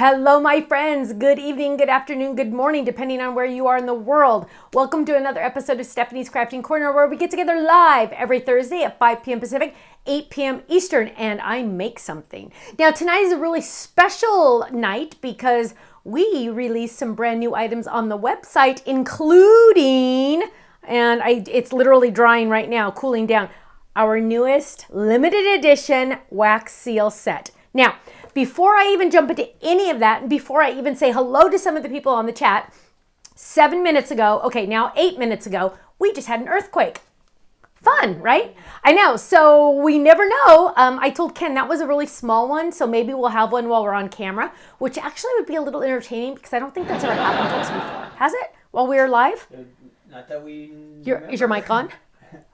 Hello, my friends. Good evening, good afternoon, good morning, depending on where you are in the world. Welcome to another episode of Stephanie's Crafting Corner, where we get together live every Thursday at 5 p.m. Pacific, 8 p.m. Eastern, and I make something. Now, tonight is a really special night because we released some brand new items on the website, including, and it's literally drying right now, cooling down, our newest limited edition wax seal set. Now, before I even jump into any of that, and before I even say hello to some of the people on the chat, 7 minutes ago, okay, now 8 minutes ago, we just had an earthquake. Fun, right? I know, so we never know. I told Ken that was a really small one, so maybe we'll have one while we're on camera, which actually would be a little entertaining because I don't think that's ever happened to us before. Has it? While we were live? Not that we Is your mic on?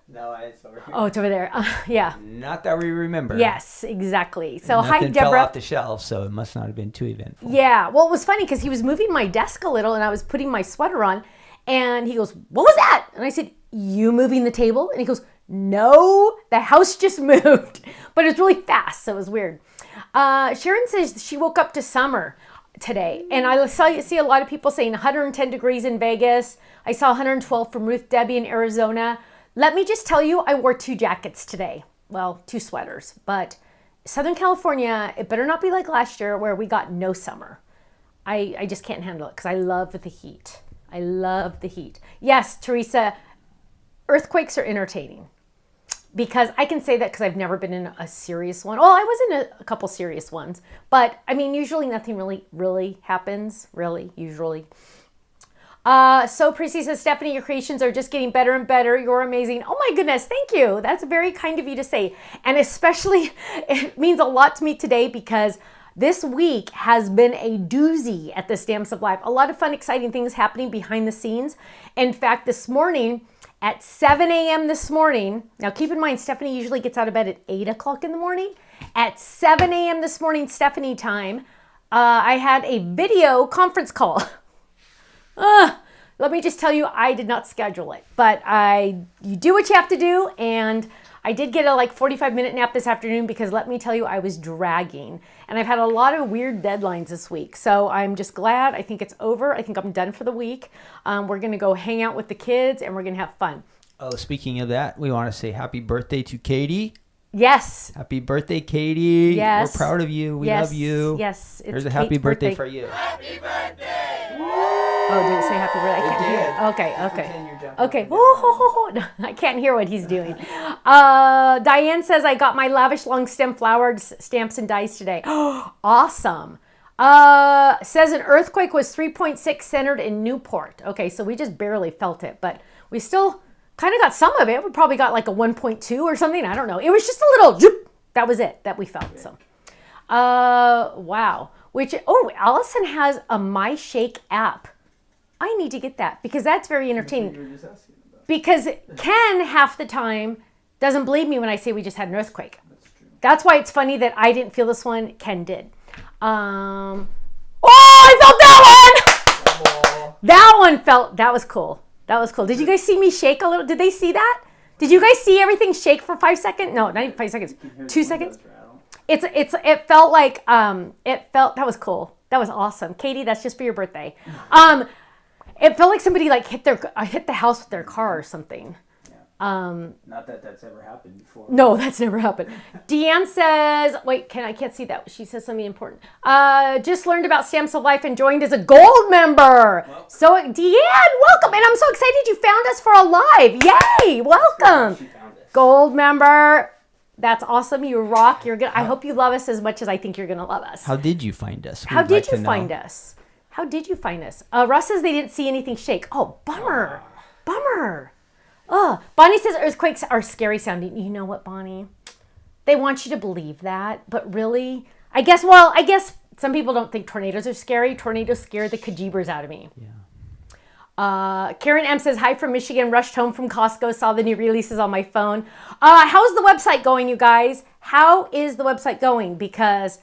No, it's over here. Oh, it's over there. Yeah. Not that we remember. Yes, exactly. So Nothing hi, Deborah. fell off the shelf, so it must not have been too eventful. Yeah. Well, it was funny because he was moving my desk a little and I was putting my sweater on and he goes, "What was that?" And I said, "You moving the table?" And he goes, "No, the house just moved." But it was really fast, so it was weird. Sharon says she woke up to summer today. And I see a lot of people saying 110 degrees in Vegas. I saw 112 from Ruth Debbie in Arizona. Let me just tell you, I wore 2 jackets today. Well, 2 sweaters. But Southern California, it better not be like last year where we got no summer. I just can't handle it because I love the heat. I love the heat. Yes, Teresa, earthquakes are entertaining. Because I can say that because I've never been in a serious one. Well, I was in a couple serious ones. But, I mean, usually nothing really happens. Usually. So Prissy says, "Stephanie, your creations are just getting better and better. You're amazing." Oh my goodness, thank you. That's very kind of you to say. And especially, it means a lot to me today because this week has been a doozy at the Stamps of Life. A lot of fun, exciting things happening behind the scenes. In fact, this morning, at 7 a.m. this morning, now keep in mind, Stephanie usually gets out of bed at 8 o'clock in the morning. At 7 a.m. this morning, Stephanie time, I had a video conference call. Let me just tell you, I did not schedule it, but you do what you have to do, and I did get a 45-minute nap this afternoon because let me tell you, I was dragging, and I've had a lot of weird deadlines this week, so I'm just glad. I think it's over. I think I'm done for the week. We're going to go hang out with the kids, and we're going to have fun. Oh, speaking of that, we want to say happy birthday to Katie. Yes. Happy birthday, Katie. Yes. We're proud of you. We love you. Yes. Here's a happy birthday for you. Happy birthday! Oh, did it say happy birthday? I can't hear it. Okay. No, I can't hear what he's doing. Diane says, "I got my lavish long stem flowered stamps and dies today." Awesome. Says an earthquake was 3.6 centered in Newport. Okay, so we just barely felt it, but we still kind of got some of it. We probably got like a 1.2 or something. I don't know. It was just a little, zoop. That was it that we felt. So, wow. Allison has a My Shake app. I need to get that because that's very entertaining. Because Ken half the time doesn't believe me when I say we just had an earthquake. That's true. That's why it's funny that I didn't feel this one. Ken did. I felt that one. That was cool. That was cool. Did you guys see me shake a little? Did they see that? Did you guys see everything shake for 5 seconds? No, not even 5 seconds. 2 seconds. It felt like that was cool. That was awesome. Katie, that's just for your birthday. It felt like somebody hit the house with their car or something. Yeah. Not that that's ever happened before. No, that's never happened. Deanne says, wait, I can't see that. She says something important. Just learned about Stamps of Life and joined as a gold member. Welcome. So Deanne, welcome. And I'm so excited you found us for a live. Yay, welcome. She found us. Gold member. That's awesome. You rock. You're good. I hope you love us as much as I think you're going to love us. How did you find us? How did you find us? Russ says they didn't see anything shake. Oh, bummer. Bummer. Oh, Bonnie says earthquakes are scary sounding. You know what, Bonnie? They want you to believe that, but really, I guess some people don't think tornadoes are scary. Tornadoes scare the kajibers out of me. Yeah. Karen M says, "Hi from Michigan, rushed home from Costco, saw the new releases on my phone." How's the website going, you guys? How is the website going? Because,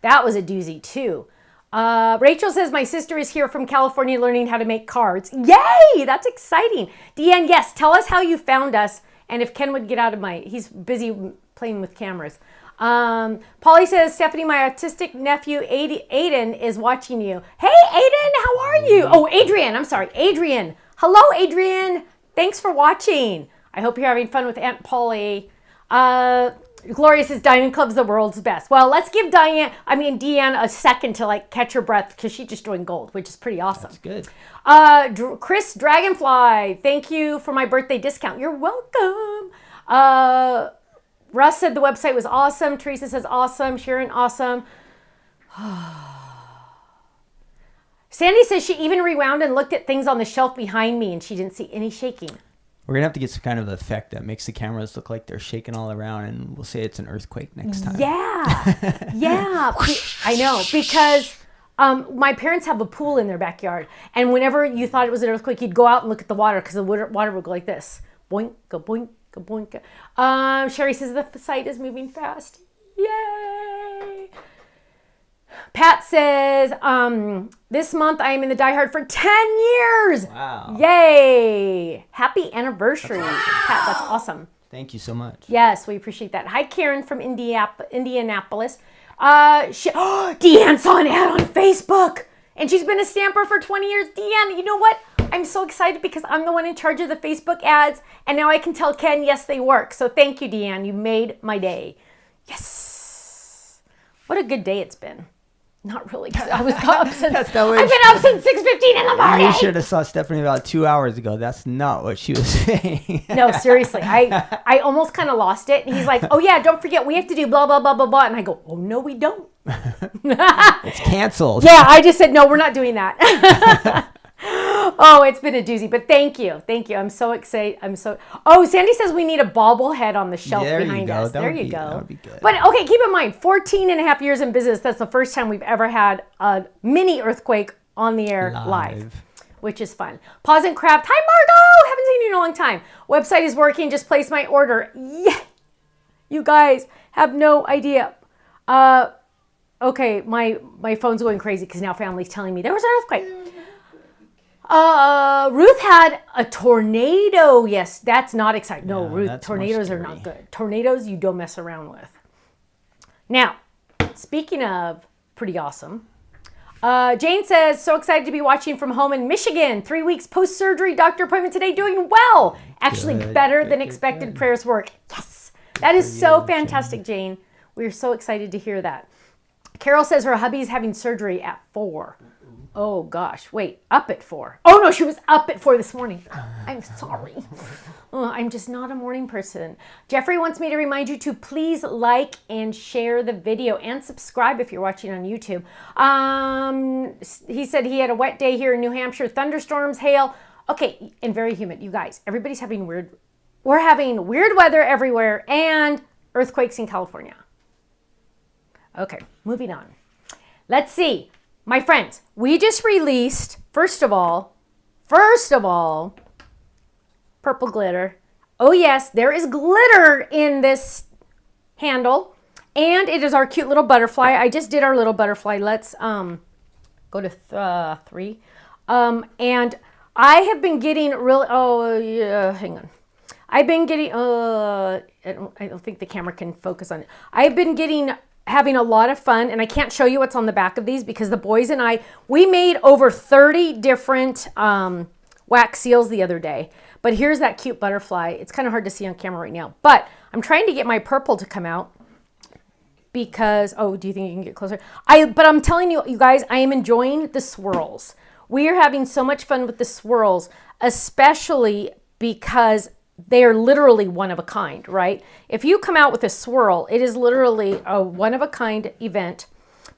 that was a doozy too. Rachel says, "My sister is here from California learning how to make cards." Yay! That's exciting. Deanne, yes, tell us how you found us and if Ken would get out of he's busy playing with cameras. Polly says, Stephanie, my autistic nephew Aiden is watching you. Hey, Aiden, how are you? Oh, Adrian. I'm sorry. Adrian. Hello, Adrian. Thanks for watching. I hope you're having fun with Aunt Polly. Gloria says, Diamond Club's the world's best. Well, let's give Deanne a second to like catch her breath because she's just doing gold, which is pretty awesome. That's good. Chris Dragonfly, thank you for my birthday discount. You're welcome. Russ said the website was awesome. Teresa says awesome. Sharon, awesome. Sandy says she even rewound and looked at things on the shelf behind me and she didn't see any shaking. We're going to have to get some kind of effect that makes the cameras look like they're shaking all around, and we'll say it's an earthquake next time. Yeah. Yeah. I know, because my parents have a pool in their backyard, and whenever you thought it was an earthquake, you'd go out and look at the water because the water would go like this. Boink, go boink, go boink. Sherry says the site is moving fast. Yay. Pat says, this month I am in the Die Hard for 10 years. Wow. Yay. Happy anniversary, Pat. That's awesome. Thank you so much. Yes, we appreciate that. Hi, Karen from Indianapolis. Deanne saw an ad on Facebook, and she's been a stamper for 20 years. Deanne, you know what? I'm so excited because I'm the one in charge of the Facebook ads, and now I can tell Ken, yes, they work. So thank you, Deanne. You made my day. Yes. What a good day it's been. Not really. I was up since I've been up since 6:15 in the morning. You should have saw Stephanie about 2 hours ago. That's not what she was saying. No, seriously. I almost kind of lost it. And he's like, oh yeah, don't forget, we have to do blah, blah, blah, blah, blah. And I go, oh no, we don't. It's canceled. Yeah, I just said, no, we're not doing that. Oh, it's been a doozy, but thank you. Thank you. I'm so excited. Oh, Sandy says we need a bobblehead on the shelf behind us. There you go. That would be good. But okay, keep in mind, 14 and a half years in business, that's the first time we've ever had a mini earthquake on the air live, which is fun. Pause and Craft. Hi, Margo. Haven't seen you in a long time. Website is working. Just placed my order. Yeah. You guys have no idea. Okay, my phone's going crazy because now family's telling me there was an earthquake. Ruth had a tornado. Yes, that's not exciting. No, Ruth, tornadoes are not good. Tornadoes you don't mess around with. Now, speaking of pretty awesome, Jane says, so excited to be watching from home in Michigan. 3 weeks post-surgery, doctor appointment today, doing well. Actually better than expected. Prayers work. Yes, that is so fantastic, Jane. We're so excited to hear that. Carol says her hubby's having surgery at 4. Oh gosh, wait, up at 4. Oh no, she was up at 4 this morning. I'm sorry. I'm just not a morning person. Jeffrey wants me to remind you to please like and share the video and subscribe if you're watching on YouTube. He said he had a wet day here in New Hampshire, thunderstorms, hail. Okay, and very humid. You guys, everybody's having we're having weird weather everywhere and earthquakes in California. Okay, moving on. Let's see. My friends, we just released, first of all, purple glitter. Oh yes, there is glitter in this handle, and it is our cute little butterfly. I just did our little butterfly. Let's go to 3. And I have been getting hang on. I've been getting, I don't think the camera can focus on it. I've been having a lot of fun, and I can't show you what's on the back of these because the boys and we made over 30 different wax seals the other day. But here's that cute butterfly. It's kind of hard to see on camera right now, but I'm trying to get my purple to come out because, do you think you can get closer? But I'm telling you, you guys, I am enjoying the swirls. We are having so much fun with the swirls, especially because they are literally one of a kind, right? If you come out with a swirl, it is literally a one of a kind event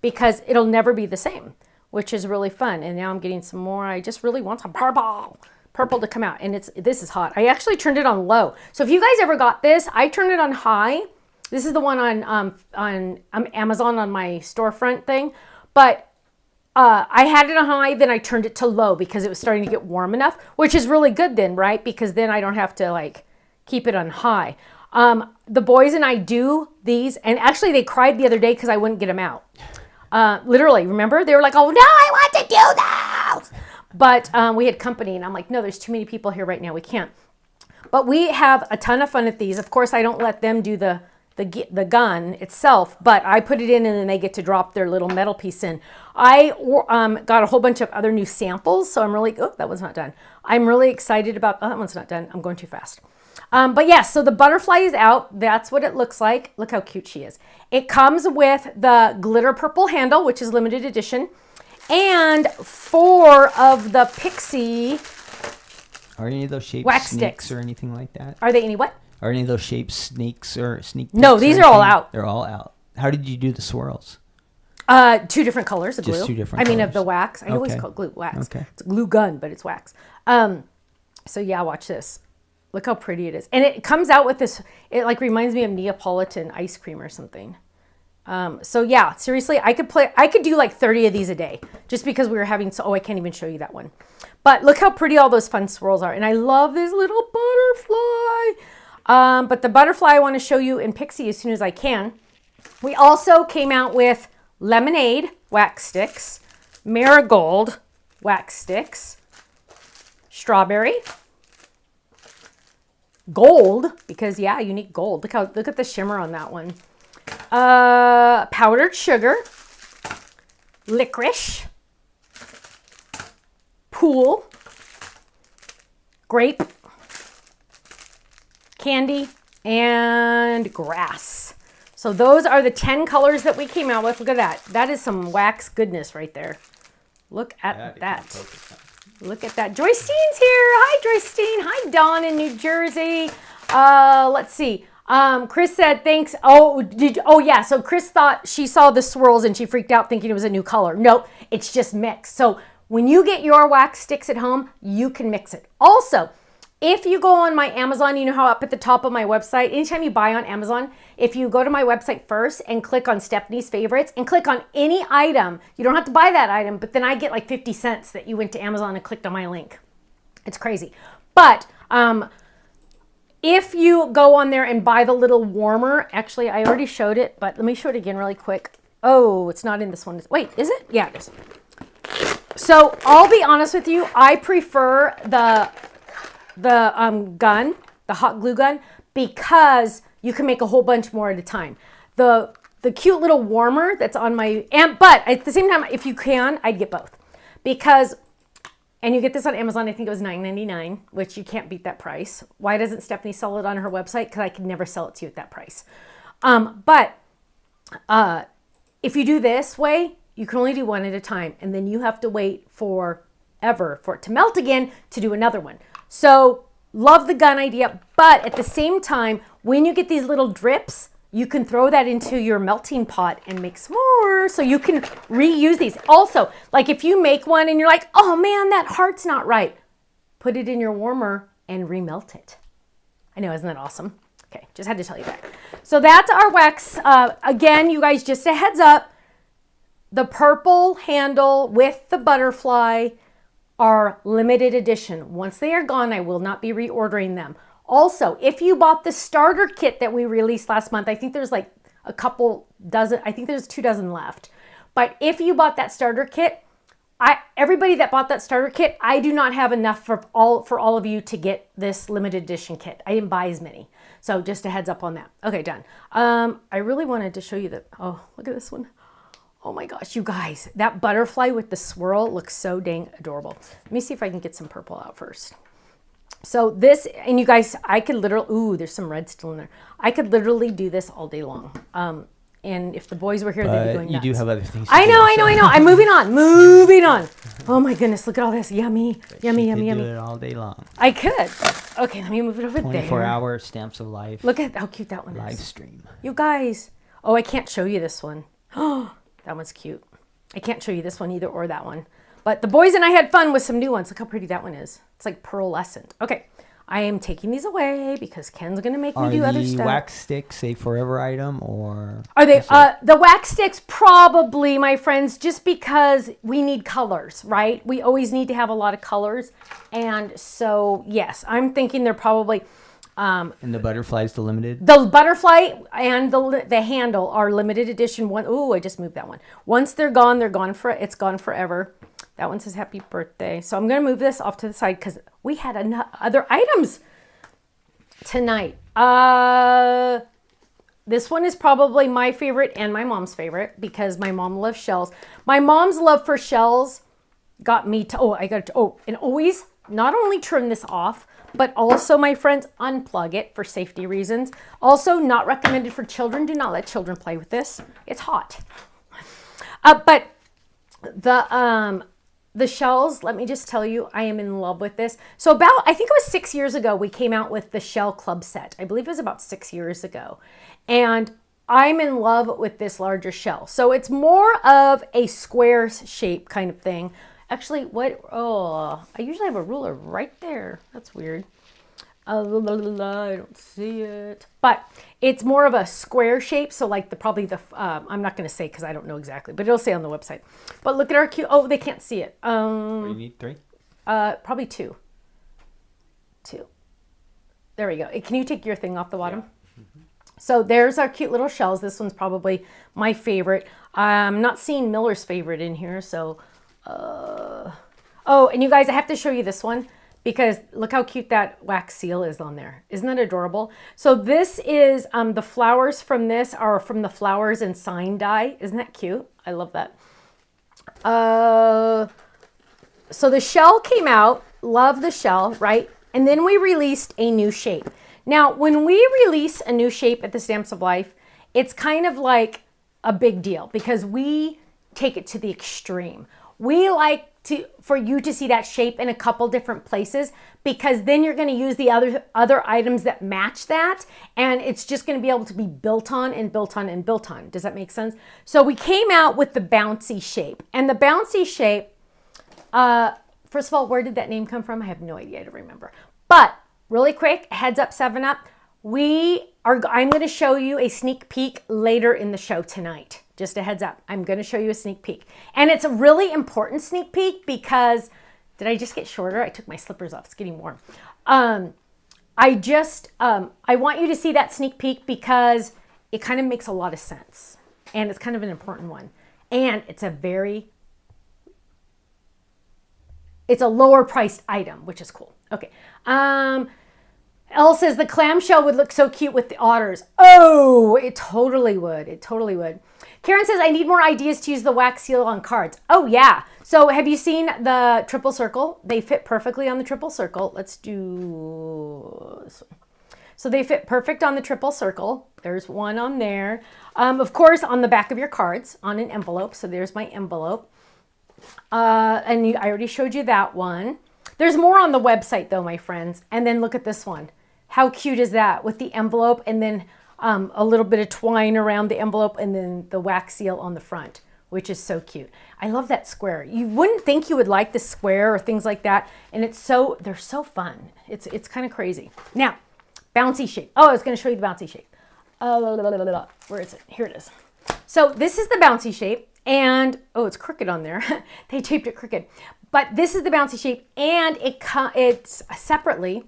because it'll never be the same, which is really fun. And now I'm getting some more. I just really want some purple to come out. And this is hot. I actually turned it on low. So if you guys ever got this, I turned it on high. This is the one on Amazon on my storefront thing. But I had it on high, then I turned it to low because it was starting to get warm enough, which is really good then, right? Because then I don't have to like keep it on high. The boys and I do these, and actually they cried the other day because I wouldn't get them out. Literally, remember? They were like, oh no, I want to do those. But we had company, and I'm like, no, there's too many people here right now. We can't. But we have a ton of fun at these. Of course, I don't let them do the the gun itself, but I put it in and then they get to drop their little metal piece in. I got a whole bunch of other new samples, so I'm really, oh, that one's not done. I'm really excited about, oh, that one's not done. I'm going too fast. But yeah, so the butterfly is out. That's what it looks like. Look how cute she is. It comes with the glitter purple handle, which is limited edition, and 4 of the pixie Are any of those shapes wax snakes sticks or anything like that? Are they any what? Are any of those shapes snakes or sneak? No, peeks these or are all anything? out. They're all out. How did you do the swirls? 2 different colors of glue. Just 2 different I mean, colors. of the wax. I always Okay. call it glue wax. Okay. It's a glue gun, but it's wax. So yeah, watch this. Look how pretty it is. And it comes out with this, it like reminds me of Neapolitan ice cream or something. So yeah, seriously, I could do like 30 of these a day just because we were having, oh, I can't even show you that one. But look how pretty all those fun swirls are. And I love this little butterfly. But the butterfly I want to show you in Pixie as soon as I can. We also came out with lemonade wax sticks, marigold wax sticks, strawberry, gold, because yeah, you need gold. Look at the shimmer on that one. Powdered sugar, licorice, pool, grape, candy, and grass. So those are the 10 colors that we came out with. Look at that. That is some wax goodness right there. Look at that. Look at that. Joyce Steen's here. Hi, Joyce Steen. Hi, Dawn in New Jersey. Let's see. Chris said, thanks. Oh yeah. So Chris thought she saw the swirls and she freaked out thinking it was a new color. No, it's just mixed. So when you get your wax sticks at home, you can mix it. Also, if you go on my Amazon, you know how up at the top of my website, anytime you buy on Amazon, if you go to my website first and click on Stephanie's favorites and click on any item, you don't have to buy that item, but then I get like 50 cents that you went to Amazon and clicked on my link. It's crazy. But if you go on there and buy the little warmer, actually, I already showed it, but let me show it again really quick. Oh, it's not in this one. Wait, is it? Yeah, it is. So I'll be honest with you. I prefer the gun, the hot glue gun, because you can make a whole bunch more at a time. The cute little warmer that's on my, but at the same time, if you can, I'd get both. Because, and you get this on Amazon, I think it was $9.99, which you can't beat that price. Why doesn't Stephanie sell it on her website? Because I could never sell it to you at that price. But if you do this way, you can only do one at a time, and then you have to wait forever for it to melt again to do another one. So love the gun idea, but at the same time, when you get these little drips, you can throw that into your melting pot and make some more. So you can reuse these. Also, like if you make one and you're like, oh man, that heart's not right, put it in your warmer and remelt it. I know, isn't that awesome? Okay, just had to tell you that. So that's our wax. Again, you guys, just a heads up, the purple handle with the butterfly are limited edition. Once they are gone, I will not be reordering them. Also, if you bought the starter kit that we released last month, I think there's like a couple dozen, I think there's 2 dozen left. But if you bought that starter kit, everybody that bought that starter kit, I do not have enough for all of you to get this limited edition kit. I didn't buy as many. So just a heads up on that. Okay, done. I really wanted to show you that. Oh, look at this one. Oh my gosh, you guys, that butterfly with the swirl looks so dang adorable. Let me see if I can get some purple out first. So this, and you guys, I could literally, ooh, there's some red still in there. I could literally do this all day long. And if the boys were here, they'd be going nuts. You do have other things to I know. I'm moving on. Yeah. Oh my goodness, look at all this. Yummy. You could yummy. do it all day long. I could. Okay, let me move it over 24 there. hour stamps of life. Look at how cute that one live is. stream. You guys. Oh, I can't show you this one. Oh, that one's cute. I can't show you this one either or that one. But the boys and I had fun with some new ones. Look how pretty that one is. It's like pearlescent. Okay. I am taking these away because Ken's going to make me do other stuff. Are the wax sticks a forever item or? Are they? The wax sticks probably, my friends, just because we need colors, right? We always need to have a lot of colors. And so, yes, I'm thinking they're probably... and the butterfly's the limited? The butterfly and the handle are limited edition one. Oh, I just moved that one. Once they're gone it's gone forever. That one says happy birthday. So I'm going to move this off to the side because we had other items tonight. The This one is probably my favorite and my mom's favorite because my mom loves shells. My mom's love for shells got me to, and always not only turn this off, but also, my friends, unplug it for safety reasons. Also, not recommended for children. Do not let children play with this. It's hot. But the shells, let me just tell you, I am in love with this. So I think it was 6 years ago, we came out with the shell club set. I believe it was about 6 years ago. And I'm in love with this larger shell. So it's more of a square shape kind of thing. Actually, I usually have a ruler right there. That's weird. I don't see it. But it's more of a square shape. So like I'm not going to say because I don't know exactly, but it'll say on the website. But look at our cute, they can't see it. You need 3? Probably 2. 2. There we go. Can you take your thing off the bottom? Yeah. Mm-hmm. So there's our cute little shells. This one's probably my favorite. I'm not seeing Miller's favorite in here. So, and you guys, I have to show you this one because look how cute that wax seal is on there. Isn't that adorable? So this is, the flowers from this are from the flowers and sign die. Isn't that cute? I love that. So the shell came out, love the shell, right? And then we released a new shape. Now, when we release a new shape at the Stamps of Life, it's kind of like a big deal because we take it to the extreme. We like for you to see that shape in a couple different places because then you're going to use the other items that match that, and it's just going to be able to be built on and built on and built on. Does that make sense? So we came out with the Bouncy shape, and the Bouncy shape, first of all, where did that name come from? I have no idea. I don't remember. But really quick, heads up, 7-Up. I'm going to show you a sneak peek later in the show tonight. Just a heads up. I'm going to show you a sneak peek. And it's a really important sneak peek because, did I just get shorter? I took my slippers off. It's getting warm. I want you to see that sneak peek because it kind of makes a lot of sense. And it's kind of an important one. And it's a lower priced item, which is cool. Okay. Elle says the clamshell would look so cute with the otters. Oh, it totally would. It totally would. Karen says, I need more ideas to use the wax seal on cards. Oh, yeah. So have you seen the triple circle? They fit perfectly on the triple circle. Let's do this one. So they fit perfect on the triple circle. There's one on there. Of course, on the back of your cards, on an envelope. So there's my envelope. I already showed you that one. There's more on the website, though, my friends. And then look at this one. How cute is that with the envelope and then a little bit of twine around the envelope and then the wax seal on the front, which is so cute. I love that square. You wouldn't think you would like the square or things like that. And they're so fun. It's kind of crazy. Now, Bouncy shape. Oh, I was going to show you the Bouncy shape. Where is it? Here it is. So this is the Bouncy shape. And, it's crooked on there. They taped it crooked. But this is the Bouncy shape, and it's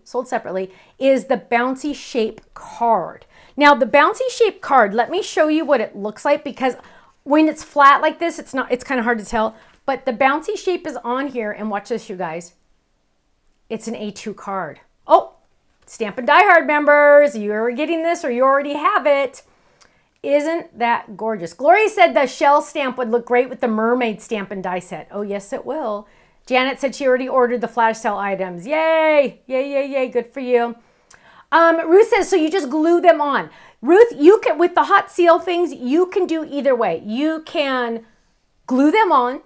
sold separately, is the Bouncy shape card. Now, the Bouncy shape card, let me show you what it looks like, because when it's flat like this, it's kind of hard to tell. But the Bouncy shape is on here, and watch this, you guys. It's an A2 card. Oh, Stampin' Die Hard members, you're getting this, or you already have it. Isn't that gorgeous? Gloria said the shell stamp would look great with the mermaid Stampin' Die set. Oh, yes, it will. Janet said she already ordered the flash sale items. Yay! Yay, yay, yay. Good for you. Ruth says, so you just glue them on. Ruth, you can, with the hot seal things, you can do either way. You can glue them on.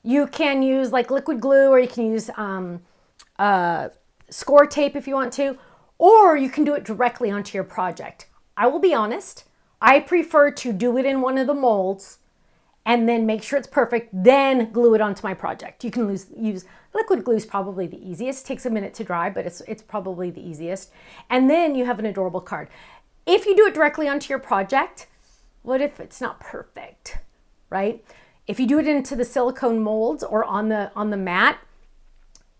You can use like liquid glue, or you can use score tape if you want to, or you can do it directly onto your project. I will be honest. I prefer to do it in one of the molds and then make sure it's perfect, then glue it onto my project. You can use liquid glue is probably the easiest. Takes a minute to dry, but it's probably the easiest. And then you have an adorable card. If you do it directly onto your project, what if it's not perfect, right? If you do it into the silicone molds or on the mat,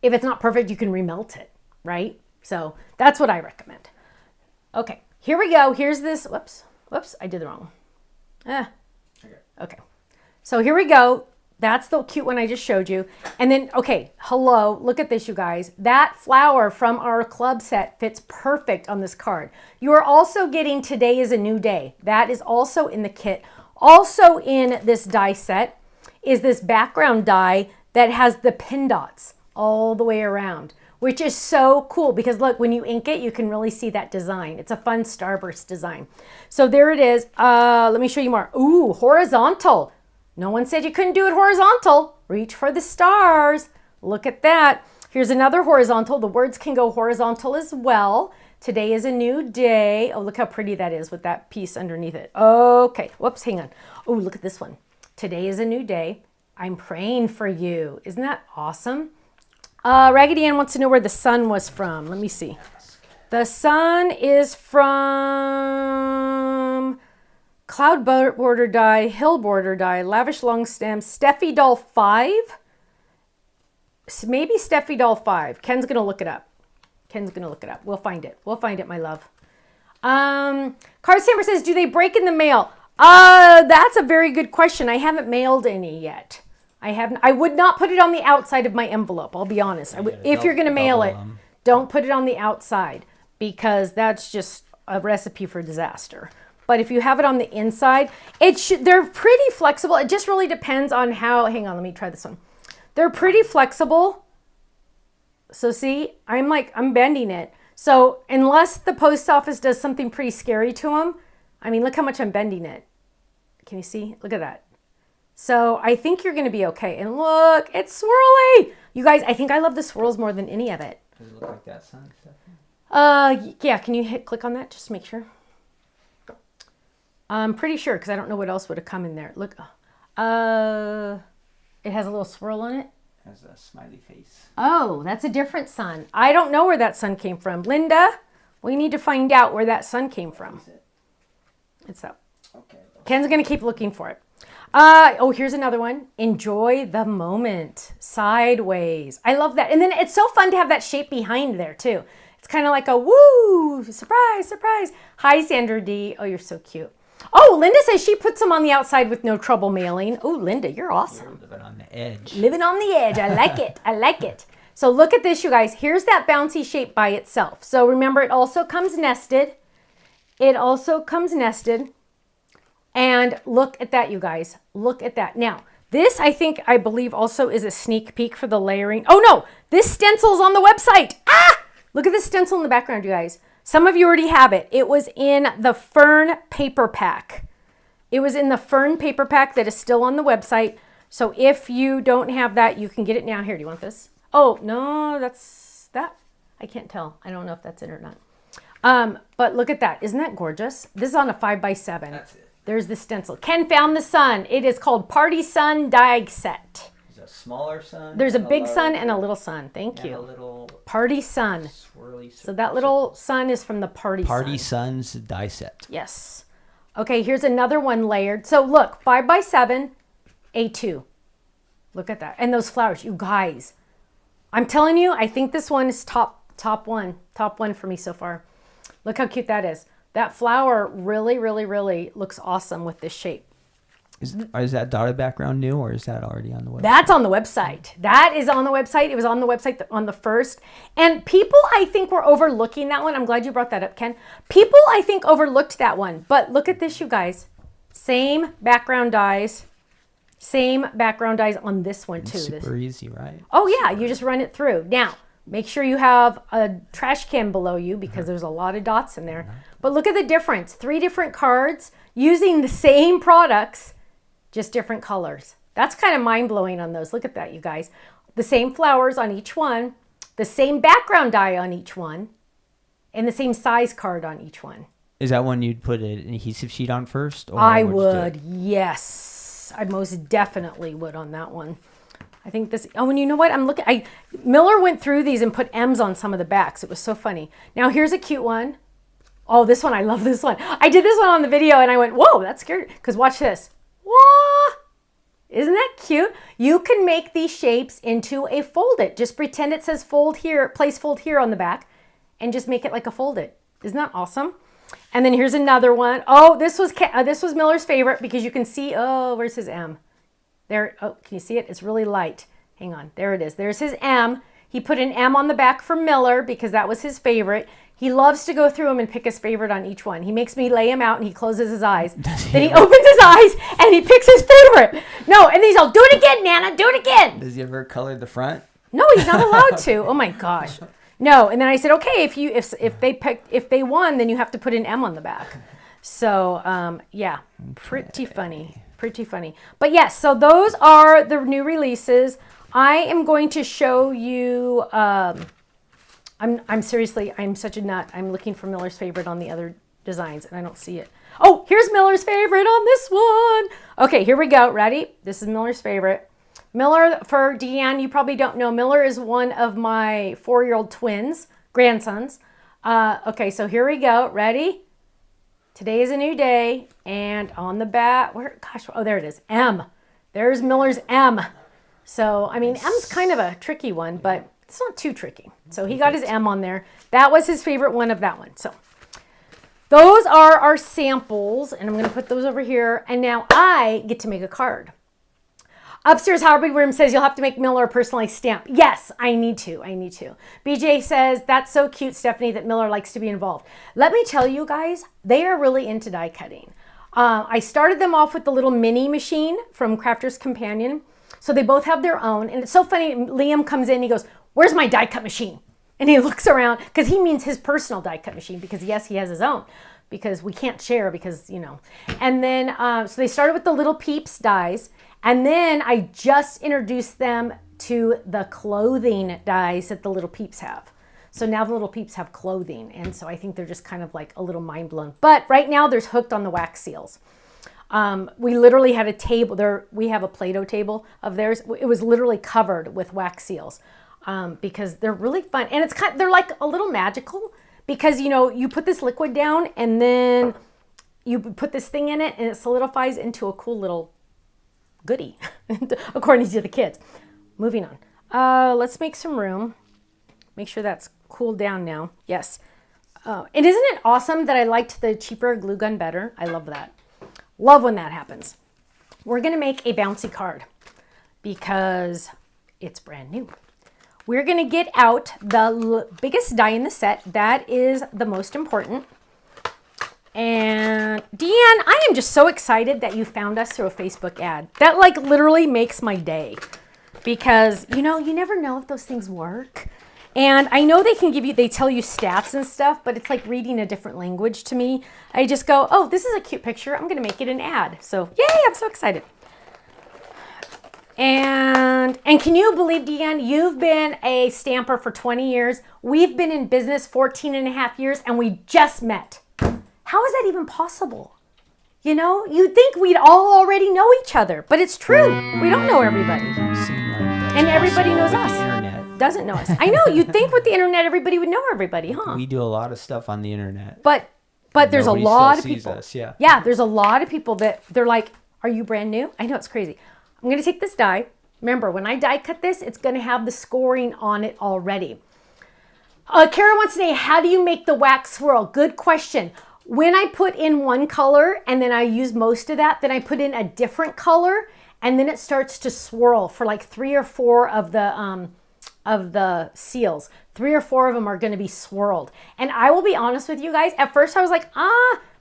if it's not perfect, you can remelt it, right? So that's what I recommend. Okay, here we go. Here's this, whoops, I did the wrong one. Okay. So here we go. That's the cute one I just showed you. And then, okay, hello, look at this, you guys. That flower from our club set fits perfect on this card. You are also getting Today is a New Day. That is also in the kit. Also in this die set is this background die that has the pin dots all the way around, which is so cool because look, when you ink it, you can really see that design. It's a fun starburst design. So there it is. Let me show you more. Ooh, horizontal. No one said you couldn't do it horizontal. Reach for the stars. Look at that. Here's another horizontal. The words can go horizontal as well. Today is a new day. Oh, look how pretty that is with that piece underneath it. Okay, whoops, hang on. Oh, look at this one. Today is a new day. I'm praying for you. Isn't that awesome? Raggedy Ann wants to know where the sun was from. Let me see. The sun is from Cloud Border Die, Hill Border Die, Lavish Long Stem, Steffi Doll 5. Maybe Steffi Doll 5. Ken's going to look it up. Ken's going to look it up. We'll find it. We'll find it, my love. Card Stamper says, do they break in the mail? That's a very good question. I haven't mailed any yet. I would not put it on the outside of my envelope. I'll be honest. If you're going to mail it, don't put it on the outside because that's just a recipe for disaster. But if you have it on the inside, they're pretty flexible. It just really depends on how, hang on, let me try this one. They're pretty flexible. So see, I'm bending it. So unless the post office does something pretty scary to them, I mean, look how much I'm bending it. Can you see? Look at that. So I think you're going to be okay. And look, it's swirly. You guys, I think I love the swirls more than any of it. Does it look like that sun stuff? Yeah, can you click on that? Just to make sure. I'm pretty sure because I don't know what else would have come in there. Look, it has a little swirl on it. It has a smiley face. Oh, that's a different sun. I don't know where that sun came from. Linda, we need to find out where that sun came from. It's up. Okay. Ken's going to keep looking for it. Here's another one. Enjoy the moment. Sideways. I love that. And then it's so fun to have that shape behind there too. It's kind of like a woo, surprise, surprise. Hi, Sandra D. Oh, you're so cute. Oh, Linda says she puts them on the outside with no trouble mailing. Oh, Linda, you're awesome. You're living on the edge. Living on the edge. I like it. I like it. So look at this, you guys. Here's that bouncy shape by itself. So remember, it also comes nested. It also comes nested. And look at that, you guys. Look at that. Now, this, I believe, also is a sneak peek for the layering. Oh, no. This stencil's on the website. Ah! Look at the stencil in the background, you guys. Some of you already have it. It was in the Fern paper pack. It was in the Fern paper pack that is still on the website. So if you don't have that, you can get it now. Here, do you want this? Oh, no, that's that. I can't tell. I don't know if that's it or not. But look at that. Isn't that gorgeous? This is on a 5x7. That's it. There's the stencil. Ken found the sun. It is called Party Sun Die Set. There's a smaller sun. There's a big sun and a little sun. Thank you. A little Party Sun. Swirly. So that little sun is from the Party Sun's die set. Yes. Okay, here's another one layered. So look, 5x7, A2. Look at that. And those flowers, you guys. I'm telling you, I think this one is top one for me so far. Look how cute that is. That flower really, really, really looks awesome with this shape. Is that dotted background new, or is that already on the website? That's on the website. That is on the website. It was on the website on the first. And people, I think, were overlooking that one. I'm glad you brought that up, Ken. People, I think, overlooked that one. But look at this, you guys. Same background dyes. Same background dyes on this one, too. Super easy, right? Oh, yeah. You just run it through. Now, make sure you have a trash can below you because there's a lot of dots in there. But look at the difference. 3 different cards using the same products, just different colors. That's kind of mind-blowing on those. Look at that, you guys. The same flowers on each one, the same background die on each one, and the same size card on each one. Is that one you'd put an adhesive sheet on first? Or I would, yes. I most definitely would on that one. I think this, oh, and you know what? Miller went through these and put M's on some of the backs. It was so funny. Now here's a cute one. Oh, this one, I love this one. I did this one on the video and I went, whoa, that's scary. Because watch this. Whoa! Isn't that cute? You can make these shapes into a fold it. Just pretend it says fold here, place fold here on the back, and just make it like a fold it. Isn't that awesome? And then here's another one. Oh, this was Miller's favorite because you can see, oh, where's his M? There, oh, can you see it? It's really light. Hang on, there it is. There's his M. He put an M on the back for Miller because that was his favorite. He loves to go through them and pick his favorite on each one. He makes me lay him out and he closes his eyes. Then he opens his eyes and he picks his favorite. No, and he's all, do it again, Nana, do it again. Does he ever color the front? No, he's not allowed to. Oh my gosh. No, and then I said, okay, if they won, then you have to put an M on the back. So yeah, pretty funny. Pretty funny. But yes, so those are the new releases. I am going to show you, I'm seriously, I'm such a nut. I'm looking for Miller's favorite on the other designs and I don't see it. Oh, here's Miller's favorite on this one. Okay, here we go. Ready? This is Miller's favorite. Miller, for Deanne, you probably don't know, Miller is one of my 4-year-old twins, grandsons. Okay, so here we go. Ready? Today is a new day. And on the back, oh, there it is. M. There's Miller's M. So, I mean, M's kind of a tricky one, but it's not too tricky. So he got his M on there. That was his favorite one of that one. So those are our samples, and I'm going to put those over here. And now I get to make a card. Upstairs, Howard Room says you'll have to make Miller a personalized stamp. Yes, I need to. BJ says, that's so cute, Stephanie, that Miller likes to be involved. Let me tell you guys, they are really into die cutting. I started them off with the little mini machine from Crafter's Companion. So they both have their own. And it's so funny, Liam comes in, he goes, where's my die cut machine? And he looks around, because he means his personal die cut machine, because yes, he has his own, because we can't share, because, you know. And then, so they started with the little Peeps dies. And then I just introduced them to the clothing dies that the little Peeps have. So now the little Peeps have clothing. And so I think they're just kind of like a little mind blown. But right now there's hooked on the wax seals. We literally had a table there. We have a Play-Doh table of theirs. It was literally covered with wax seals because they're really fun. And they're like a little magical because, you know, you put this liquid down and then you put this thing in it and it solidifies into a cool little goodie, according to the kids. Moving on. Let's make some room. Make sure that's cooled down now. Yes. And isn't it awesome that I liked the cheaper glue gun better? I love that. Love when that happens. We're going to make a bouncy card because it's brand new. We're going to get out the biggest die in the set. That is the most important. And Deanne, I am just so excited that you found us through a Facebook ad. That like literally makes my day because, you know, you never know if those things work. And I know they tell you stats and stuff, but it's like reading a different language to me. I just go, oh, this is a cute picture. I'm going to make it an ad. So yay, I'm so excited. And can you believe, Deanne, you've been a stamper for 20 years. We've been in business 14 and a half years and we just met. How is that even possible? You know, you'd think we'd all already know each other, but it's true. We don't know everybody. And everybody knows us. Doesn't know us. I know, you'd think with the internet everybody would know everybody, huh? We do a lot of stuff on the internet. But there's a lot of people. Us, yeah. Yeah, there's a lot of people that they're like, are you brand new? I know, it's crazy. I'm going to take this die. Remember, when I die cut this, it's going to have the scoring on it already. Kara wants to know, how do you make the wax swirl? Good question. When I put in one color and then I use most of that, then I put in a different color and then it starts to swirl for like 3 or 4 of the seals. 3 or 4 of them are going to be swirled. And I will be honest with you guys, at first I was like,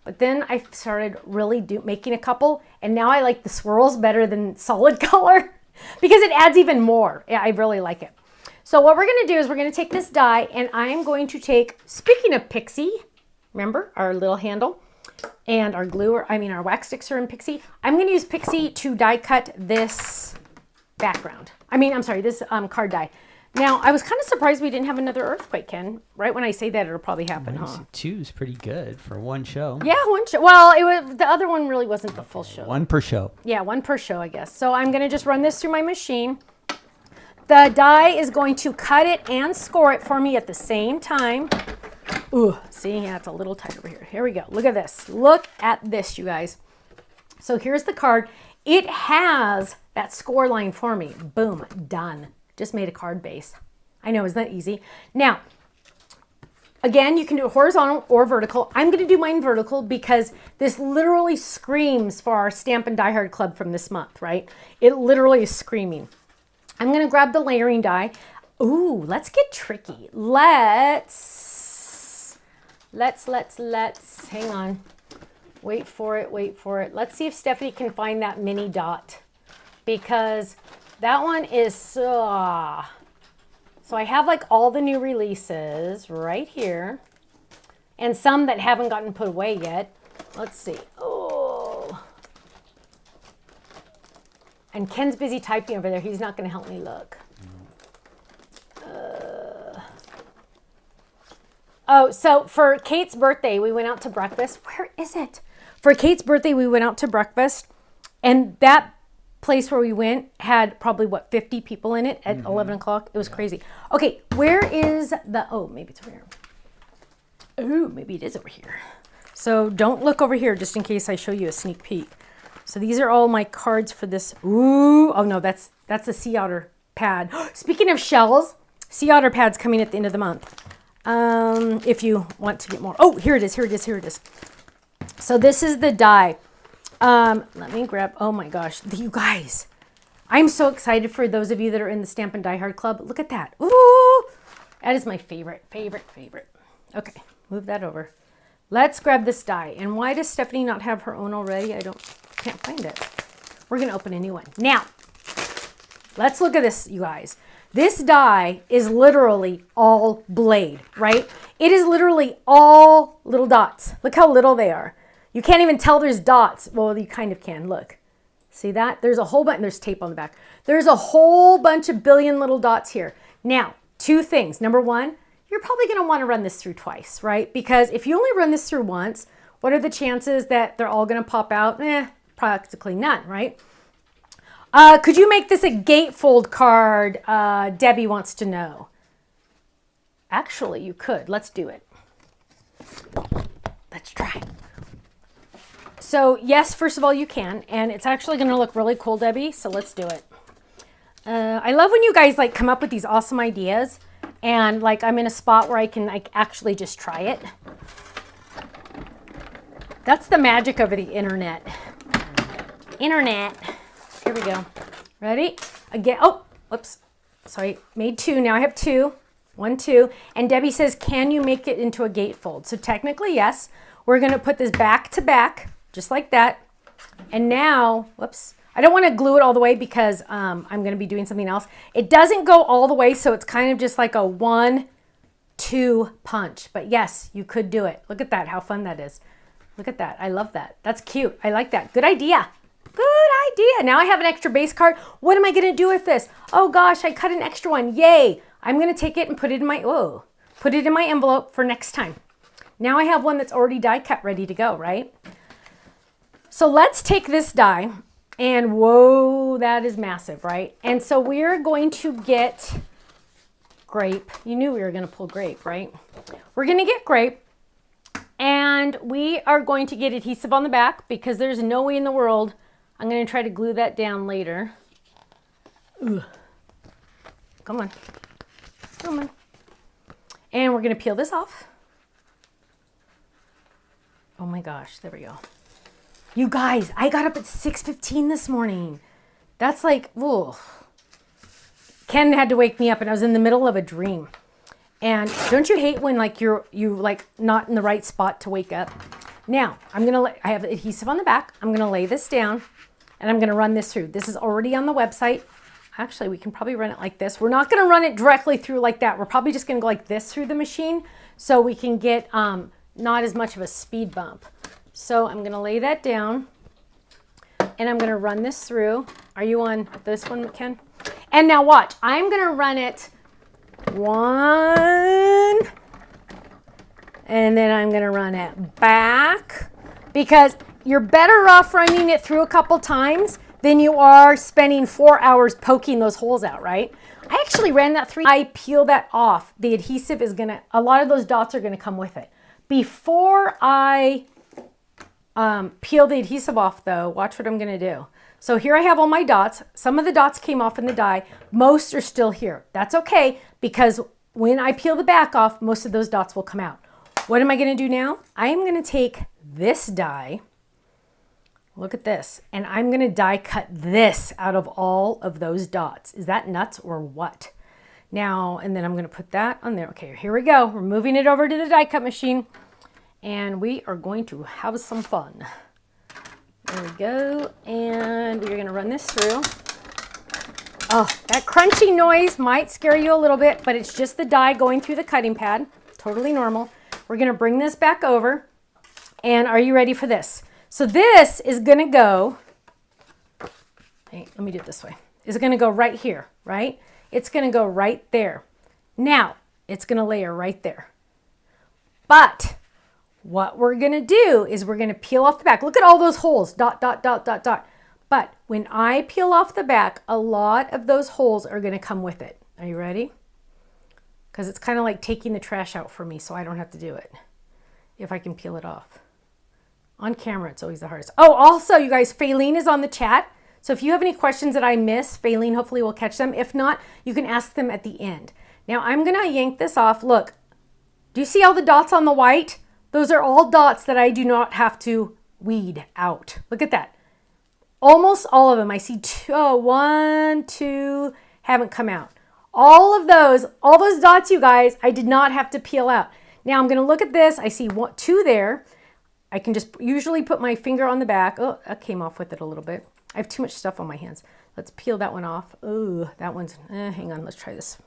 but then I started really making a couple and now I like the swirls better than solid color because it adds even more. Yeah, I really like it. So what we're going to do is we're going to take this die and I'm going to take, speaking of Pixie, remember our little handle and our our wax sticks are in Pixie. I'm going to use Pixie to die cut this background. This card die. Now, I was kind of surprised we didn't have another earthquake, Ken. Right when I say that, it'll probably happen, huh? 2 is pretty good for one show. Yeah, one show. Well, the other one really wasn't the full show. 1 per show. Yeah, 1 per show, I guess. So I'm going to just run this through my machine. The die is going to cut it and score it for me at the same time. Ooh, see, yeah, it's a little tight over here. Here we go. Look at this. Look at this, you guys. So here's the card. It has that score line for me. Boom, done. Just made a card base. I know, isn't that easy? Now, Again, you can do it horizontal or vertical. I'm going to do mine vertical because this literally screams for our Stamp and Die Hard Club from this month, right? It literally is screaming. I'm going to grab the layering die. Ooh, let's get tricky. Let's, hang on. Wait for it. Let's see if Stephanie can find that mini dot, because that one is, so I have like all the new releases right here and some that haven't gotten put away yet. Let's see. Oh. And Ken's busy typing over there. He's not going to help me look. Oh, so for Kate's birthday, we went out to breakfast. Where is it? For Kate's birthday, we went out to breakfast, and that place where we went had probably, 50 people in it at 11 o'clock. It was crazy. Okay, where is the, oh, maybe it's over here. Oh, maybe it is over here. So don't look over here just in case I show you a sneak peek. So these are all my cards for this. Ooh, oh no, that's a sea otter pad. Speaking of shells, sea otter pad's coming at the end of the month. If you want to get more. Oh, here it is. So this is the die. Let me grab, oh my gosh, you guys. I'm so excited for those of you that are in the Stamp and Die Hard Club. Look at that. Ooh, that is my favorite. Okay, move that over. Let's grab this die. And why does Stephanie not have her own already? Can't find it. We're going to open a new one. Now, let's look at this, you guys. This die is literally all blade, right? It is literally all little dots. Look how little they are. You can't even tell there's dots. Well, you kind of can. Look. See that? There's a whole bunch. There's tape on the back. There's a whole bunch of billion little dots here. Now, two things. Number one, you're probably going to want to run this through twice, right? Because if you only run this through once, what are the chances that they're all going to pop out? Practically none, right? Could you make this a gatefold card? Debbie wants to know. Actually, you could. Let's do it. Let's try. So yes, first of all, you can. And it's actually going to look really cool, Debbie. So let's do it. I love when you guys like come up with these awesome ideas. And like I'm in a spot where I can like actually just try it. That's the magic of the internet. Here we go. Ready? Again. Oh, whoops. Sorry. Made two. Now I have two. 1, 2. And Debbie says, can you make it into a gatefold? So technically, yes. We're going to put this back to back, just like that. And now, whoops. I don't want to glue it all the way because I'm going to be doing something else. It doesn't go all the way, so it's kind of just like a 1, 2 punch. But yes, you could do it. Look at that, how fun that is. Look at that. I love that. That's cute. I like that. Good idea. Good idea. Now I have an extra base card. What am I going to do with this? Oh gosh, I cut an extra one. Yay. I'm going to take it and put it in my, put it in my envelope for next time. Now I have one that's already die cut ready to go, right? So let's take this die and whoa, that is massive, right? And so we're going to get grape. You knew we were going to pull grape, right? We're going to get grape and we are going to get adhesive on the back because there's no way in the world I'm going to try to glue that down later. Ugh. Come on. Come on. And we're going to peel this off. Oh my gosh, there we go. You guys, I got up at 6:15 this morning. That's like, whoa. Ken had to wake me up and I was in the middle of a dream. And don't you hate when like you like not in the right spot to wake up? Now, I have adhesive on the back. I'm going to lay this down and I'm going to run this through. This is already on the website. Actually, we can probably run it like this. We're not going to run it directly through like that. We're probably just going to go like this through the machine so we can get not as much of a speed bump. So I'm going to lay that down and I'm going to run this through. Are you on this one, Ken? And now watch. I'm going to run it 1 and then I'm going to run it back because you're better off running it through a couple times than you are spending 4 hours poking those holes out, right? I actually ran that through. I peel that off. The adhesive is going to, a lot of those dots are going to come with it. Before I peel the adhesive off though, watch what I'm going to do. So here I have all my dots. Some of the dots came off in the die. Most are still here. That's okay because when I peel the back off, most of those dots will come out. What am I going to do now? I am going to take this die. Look at this. And I'm going to die cut this out of all of those dots. Is that nuts or what? Now, and then I'm going to put that on there. Okay, here we go. We're moving it over to the die cut machine. And we are going to have some fun. There we go. And we're going to run this through. Oh, that crunchy noise might scare you a little bit, but it's just the die going through the cutting pad. Totally normal. We're going to bring this back over. And are you ready for this? So this is going to go, hey, let me do it this way. It's going to go right here, right? It's going to go right there. Now, it's going to layer right there. But what we're going to do is we're going to peel off the back. Look at all those holes, dot, dot, dot, dot, dot. But when I peel off the back, a lot of those holes are going to come with it. Are you ready? Because it's kind of like taking the trash out for me so I don't have to do it if I can peel it off. On camera, it's always the hardest. Oh, also, you guys, Faylene is on the chat. So if you have any questions that I miss, Faylene hopefully will catch them. If not, you can ask them at the end. Now, I'm going to yank this off. Look, do you see all the dots on the white? Those are all dots that I do not have to weed out. Look at that. Almost all of them. I see one, two, haven't come out. All those dots, you guys, I did not have to peel out. Now, I'm going to look at this. I see two there. I can just usually put my finger on the back. Oh, that came off with it a little bit. I have too much stuff on my hands. Let's peel that one off. Oh, that one's, hang on, let's try this.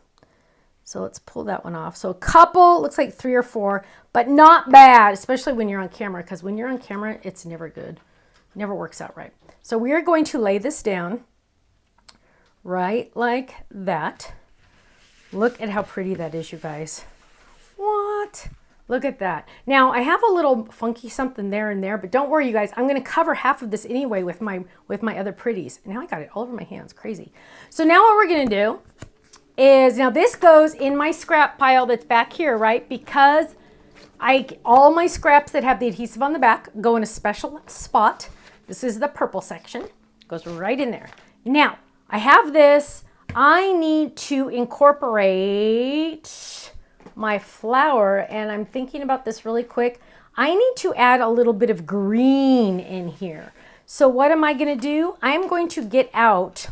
So let's pull that one off. So a couple, looks like 3 or 4, but not bad, especially when you're on camera, because when you're on camera, it's never good. Never works out right. So we are going to lay this down right like that. Look at how pretty that is, you guys. What? Look at that. Now, I have a little funky something there and there, but don't worry, you guys. I'm going to cover half of this anyway with my other pretties. And now I got it all over my hands. Crazy. So now what we're going to do is, now this goes in my scrap pile that's back here, right? Because all my scraps that have the adhesive on the back go in a special spot. This is the purple section. It goes right in there. Now, I have this. I need to incorporate my flower, and I'm thinking about this really quick. I need to add a little bit of green in here. So what am I going to do? I'm going to get out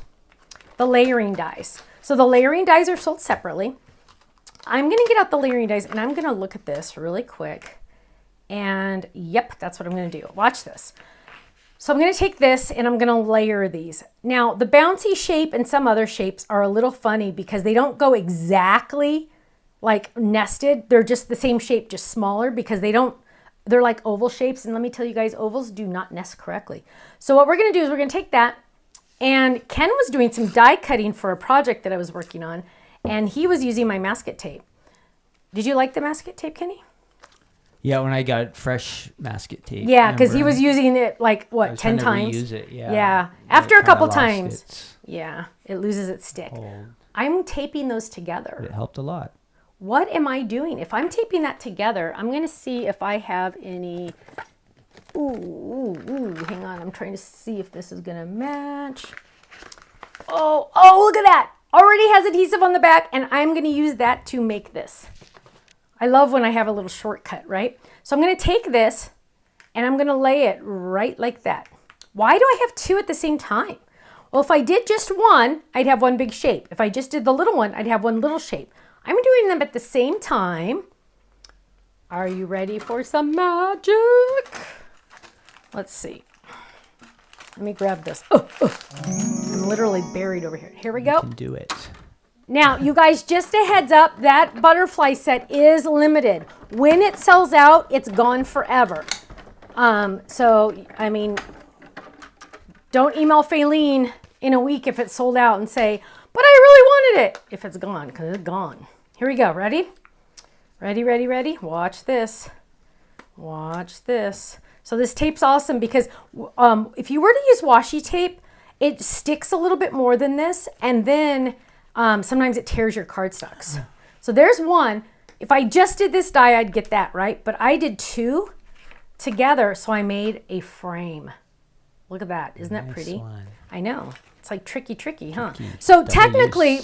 the layering dies. So the layering dies are sold separately. I'm going to get out the layering dies, and I'm going to look at this really quick. And yep, that's what I'm going to do. Watch this. So I'm going to take this and I'm going to layer these. Now, the bouncy shape and some other shapes are a little funny because they don't go exactly like nested. They're just the same shape, just smaller, because they're like oval shapes. And let me tell you guys, ovals do not nest correctly. So what we're going to do is we're going to take that, and Ken was doing some die cutting for a project that I was working on, and he was using my masket tape. Did you like the masket tape, Kenny? Yeah, when I got fresh masket tape. Yeah, because he was using it like, what, 10 times? Reuse it, yeah. Yeah, after a couple times. Yeah, it loses its stick. Hold. I'm taping those together. It helped a lot. What am I doing? If I'm taping that together, I'm going to see if I have any... Ooh, hang on. I'm trying to see if this is going to match. Oh, look at that. Already has adhesive on the back, and I'm going to use that to make this. I love when I have a little shortcut, right? So I'm going to take this, and I'm going to lay it right like that. Why do I have 2 at the same time? Well, if I did just one, I'd have one big shape. If I just did the little one, I'd have one little shape. I'm doing them at the same time. Are you ready for some magic? Let's see. Let me grab this. Oh, I'm literally buried over here. Here we go. You can do it. Now, you guys, just a heads up, that butterfly set is limited. When it sells out, it's gone forever. So, I mean, don't email Faylene in a week if it's sold out and say, but I really wanted it, if it's gone, because it's gone. Here we go. Ready? Ready, ready, ready? Watch this. Watch this. So this tape's awesome because if you were to use washi tape, it sticks a little bit more than this, and then sometimes it tears your cardstocks. So there's one. If I just did this die, I'd get that, right? But I did 2 together, so I made a frame. Look at that. Isn't that pretty? One. I know. It's like tricky, huh? So technically,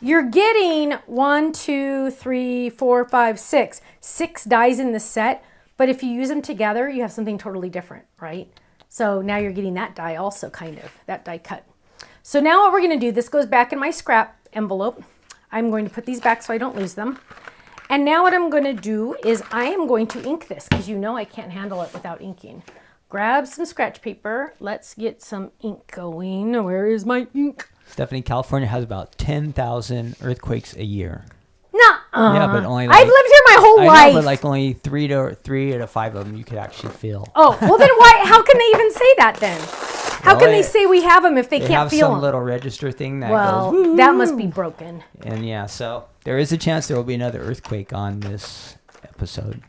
you're getting 1, 2, 3, 4, 5, 6. 6 dies in the set, but if you use them together, you have something totally different, right? So now you're getting that die also, kind of, that die cut. So now what we're going to do, this goes back in my scrap envelope. I'm going to put these back so I don't lose them. And now what I'm going to do is I am going to ink this, because you know I can't handle it without inking. Grab some scratch paper. Let's get some ink going. Where is my ink? Stephanie, California has about 10,000 earthquakes a year. Nuh-uh. Yeah, but only I've lived here my whole life. Know, but like only 3 to 5 of them you could actually feel. Oh, well then why? How can they even say that then? How can they say we have them if they can't feel them? They have some little register thing that goes, woo. That must be broken. And yeah, so there is a chance there will be another earthquake on this episode.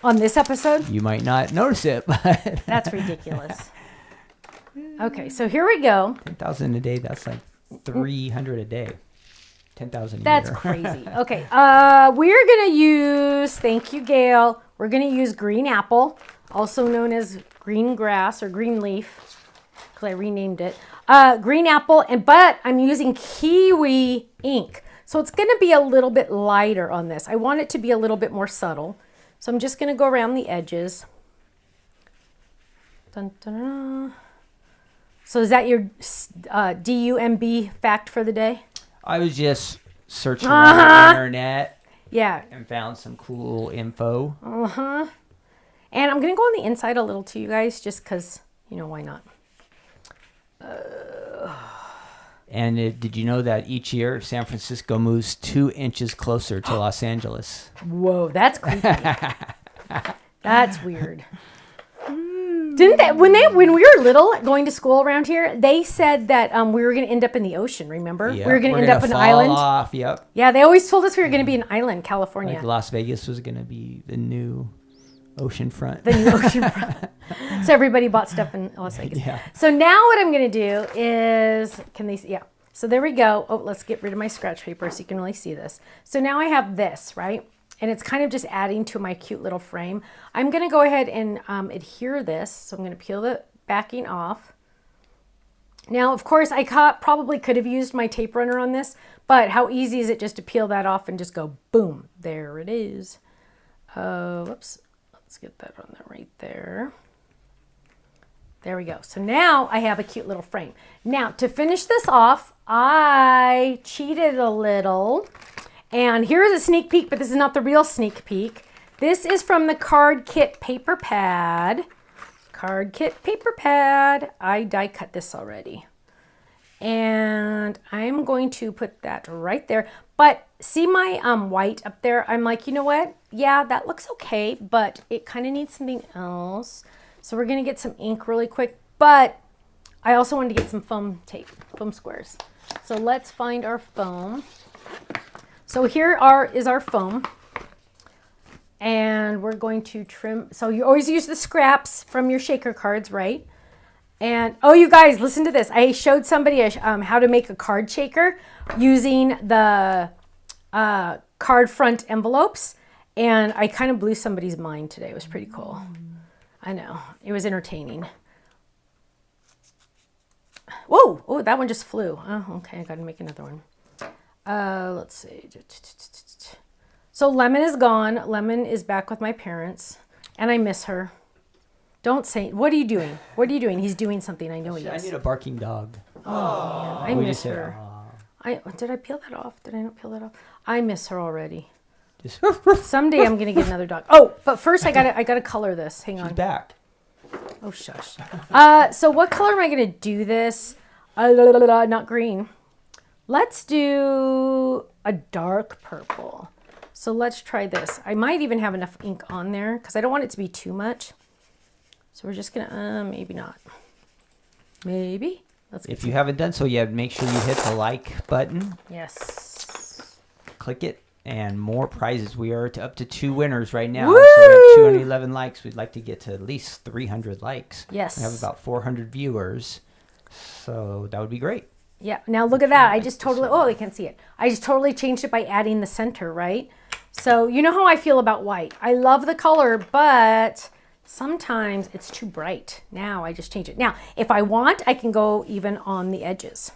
On this episode? You might not notice it, but... That's ridiculous. Okay, so here we go. 10,000 a day, that's like 300 a day. 10,000 a year. That's crazy. Okay, we're going to use, thank you, Gail, we're going to use green apple, also known as green grass or green leaf, because I renamed it. Green apple, but I'm using kiwi ink. So it's going to be a little bit lighter on this. I want it to be a little bit more subtle. So I'm just going to go around the edges. Dun, dun, dun. So is that your DUMB fact for the day? I was just searching on the internet. Yeah. And found some cool info. Uh-huh. And I'm going to go on the inside a little too, you guys, just because, you know, why not? And did you know that each year San Francisco moves 2 inches closer to Los Angeles? Whoa, that's creepy. That's weird. Didn't they when we were little going to school around here, they said that we were going to end up in the ocean, remember? Yeah, we were going to end up in an island. Off, yep. Yeah, they always told us we were going to be an island, California. Like Las Vegas was going to be the new ocean front. The new ocean front. So everybody bought stuff in Las Vegas. Yeah. So now what I'm going to do is, can they see? Yeah. So there we go. Oh, let's get rid of my scratch paper so you can really see this. So now I have this, right? And it's kind of just adding to my cute little frame. I'm going to go ahead and adhere this. So I'm going to peel the backing off. Now, of course, I probably could have used my tape runner on this, but how easy is it just to peel that off and just go, boom, there it is. Whoops. Let's get that on there right there. There we go. So now I have a cute little frame. Now to finish this off, I cheated a little. And here's a sneak peek, but this is not the real sneak peek. This is from the Card Kit paper pad. Card Kit paper pad. I die cut this already. And I'm going to put that right there. But see my white up there? I'm like, you know what? Yeah, that looks okay, but it kind of needs something else. So we're going to get some ink really quick, but I also wanted to get some foam tape, foam squares. So let's find our foam. So here is our foam. And we're going to trim. So you always use the scraps from your shaker cards, right? And, oh, you guys, listen to this. I showed somebody how to make a card shaker using the card front envelopes. And I kind of blew somebody's mind today. It was pretty cool. I know. It was entertaining. Whoa! Oh, that one just flew. Oh, okay. I got to make another one. Let's see. So Lemon is gone. Lemon is back with my parents. And I miss her. Don't say, what are you doing? What are you doing? He's doing something. I know he is. I need a barking dog. Oh, man. I miss her. Did I peel that off? Did I not peel that off? I miss her already. Just someday I'm gonna get another dog. Oh, but first I gotta color this. Hang on. She's back. Oh shush. So what color am I gonna do this? Not green. Let's do a dark purple. So let's try this. I might even have enough ink on there because I don't want it to be too much. So we're just gonna maybe not. Maybe. If you haven't done so yet, make sure you hit the like button. Yes. Click it. And more prizes. We are up to 2 winners right now. Woo! So we have 211 likes. We'd like to get to at least 300 likes. Yes. We have about 400 viewers. So that would be great. Yeah. Now look at that. I just totally, oh, they can't see it. I just totally changed it by adding the center, right? So you know how I feel about white. I love the color, but sometimes it's too bright. Now I just change it. Now, if I want, I can go even on the edges.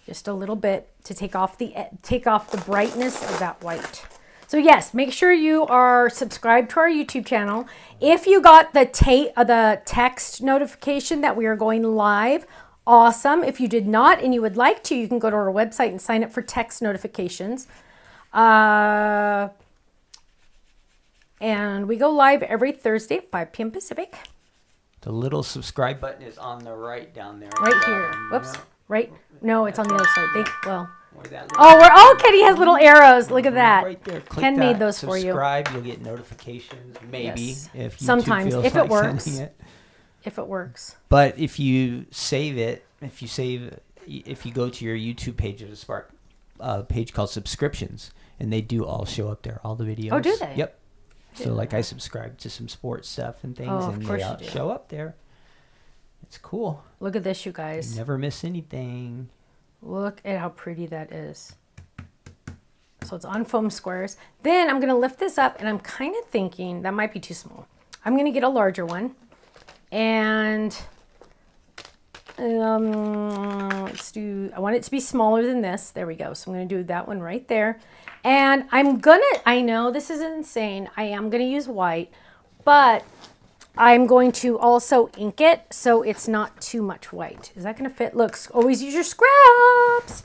just a little bit to take off the brightness of that white. So yes, make sure you are subscribed to our YouTube channel. If you got the text notification that we are going live, awesome. If you did not and you would like to, you can go to our website and sign up for text notifications. And we go live every Thursday at 5 p.m. Pacific. The little subscribe button is on the right down there. Right here. Whoops. Yeah. Right? No, it's on the other side. Where that little Kenny has little arrows. Look at that. right there. Click Ken that, made those for you. Subscribe, you'll get notifications. Maybe Yes. if YouTube Sometimes, feels if it like works. sending it. If it works. But if you save it, if you go to your YouTube page, there's a page called subscriptions, and they do all show up there, all the videos. Oh, do they? Yep. So like I subscribe to some sports stuff and things, Oh, of and course they you do. show up there. It's cool. Look at this, you You guys. never miss anything. Look at how pretty that is. So it's on foam squares. Then I'm going to lift this up, and I'm kind of thinking that might be too small. I'm going to get a larger one. And I want it to be smaller than this. There we go. So I'm going to do that one right there. And I know this is insane. I am going to use white, but I'm going to also ink it so it's not too much white. Is that going to fit? Look, always use your scraps.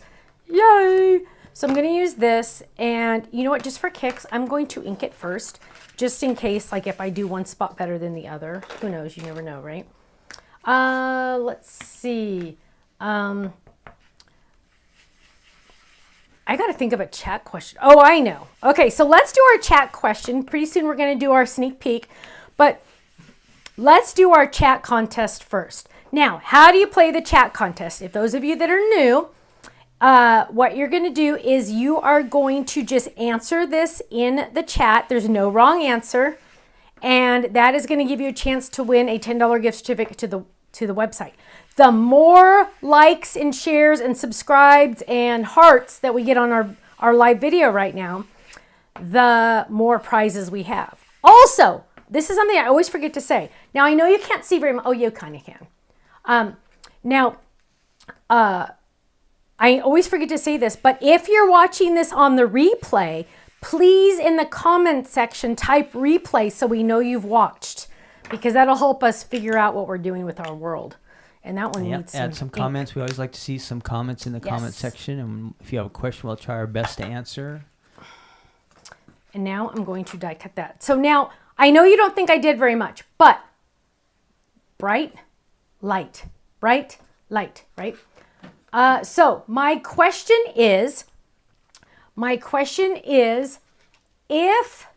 Yay. So I'm going to use this, and you know what, just for kicks, I'm going to ink it first, just in case, like if I do one spot better than the other. Who knows? You never know, right? Let's see. I got to think of a chat question. Oh, I know. Okay, so let's do our chat question. Pretty soon we're going to do our sneak peek, but let's do our chat contest first. Now, how do you play the chat contest? If those of you that are new, what you're going to do is you are going to just answer this in the chat. There's no wrong answer. And that is going to give you a chance to win a $10 gift certificate to the website. The more likes and shares and subscribes and hearts that we get on our live video right now, the more prizes we have. Also, this is something I always forget to say. Now, I know you can't see very much. Oh, you kind of can. I always forget to say this, but if you're watching this on the replay, please in the comment section type replay so we know you've watched, because that'll help us figure out what we're doing with our world. And that one needs add some comments. We always like to see some comments in the comment section, and if you have a question, we'll try our best to answer. And now I'm going to die cut that. So now I know you don't think I did very much, but bright, light, right? So my question is, if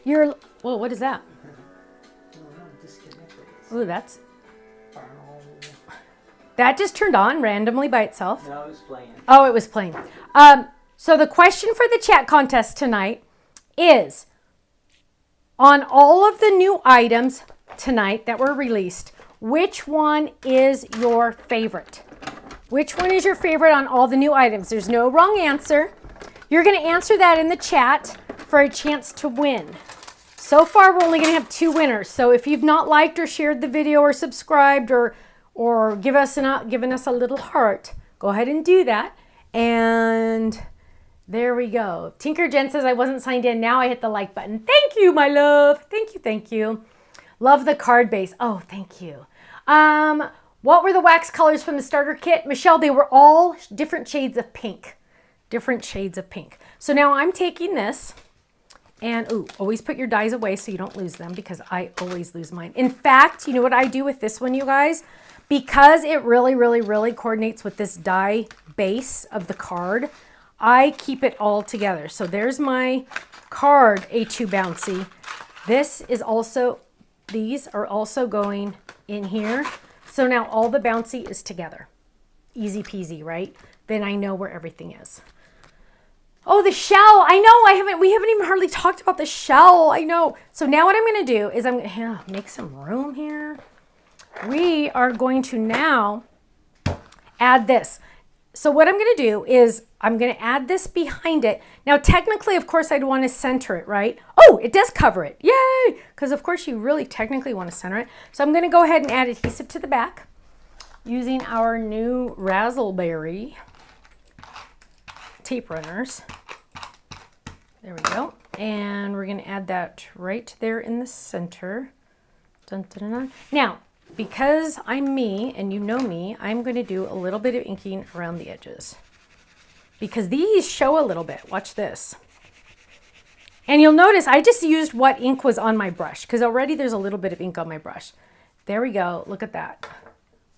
you're, whoa, what is that? Ooh, that just turned on randomly by itself. No, it was playing. Oh, it was playing. So the question for the chat contest tonight is, on all of the new items tonight that were released, which one is your favorite? Which one is your favorite on all the new items? There's no wrong answer. You're going to answer that in the chat for a chance to win. So far, we're only going to have 2 winners. So if you've not liked or shared the video or subscribed or given us a little heart, go ahead and do that. And there we go. Tinker Jen says, I wasn't signed in. Now I hit the like button. Thank you, my love. Thank you. Love the card base. Oh, thank you. What were the wax colors from the starter kit? Michelle, they were all different shades of pink. So now I'm taking this and, always put your dies away so you don't lose them, because I always lose mine. In fact, you know what I do with this one, you guys? Because it really, really, really coordinates with this die base of the card, I keep it all together. So there's my card, A2 Bouncy. These are also going in here. So now all the Bouncy is together. Easy peasy, right? Then I know where everything is. Oh, the shell. I know we haven't even hardly talked about the shell. I know. So now what I'm going to do is I'm going to make some room here. We are going to now add this. So what I'm going to do is I'm going to add this behind it. Now, technically, of course, I'd want to center it, right? Oh, it does cover it. Yay! Because, of course, you really technically want to center it. So I'm going to go ahead and add adhesive to the back. using our new Razzleberry tape runners. There we go. And we're going to add that right there in the center. Dun, dun, dun. Now, because I'm me and you know me, I'm going to do a little bit of inking around the edges. Because these show a little bit. Watch this. And you'll notice I just used what ink was on my brush because already there's a little bit of ink on my brush. There we go. Look at that.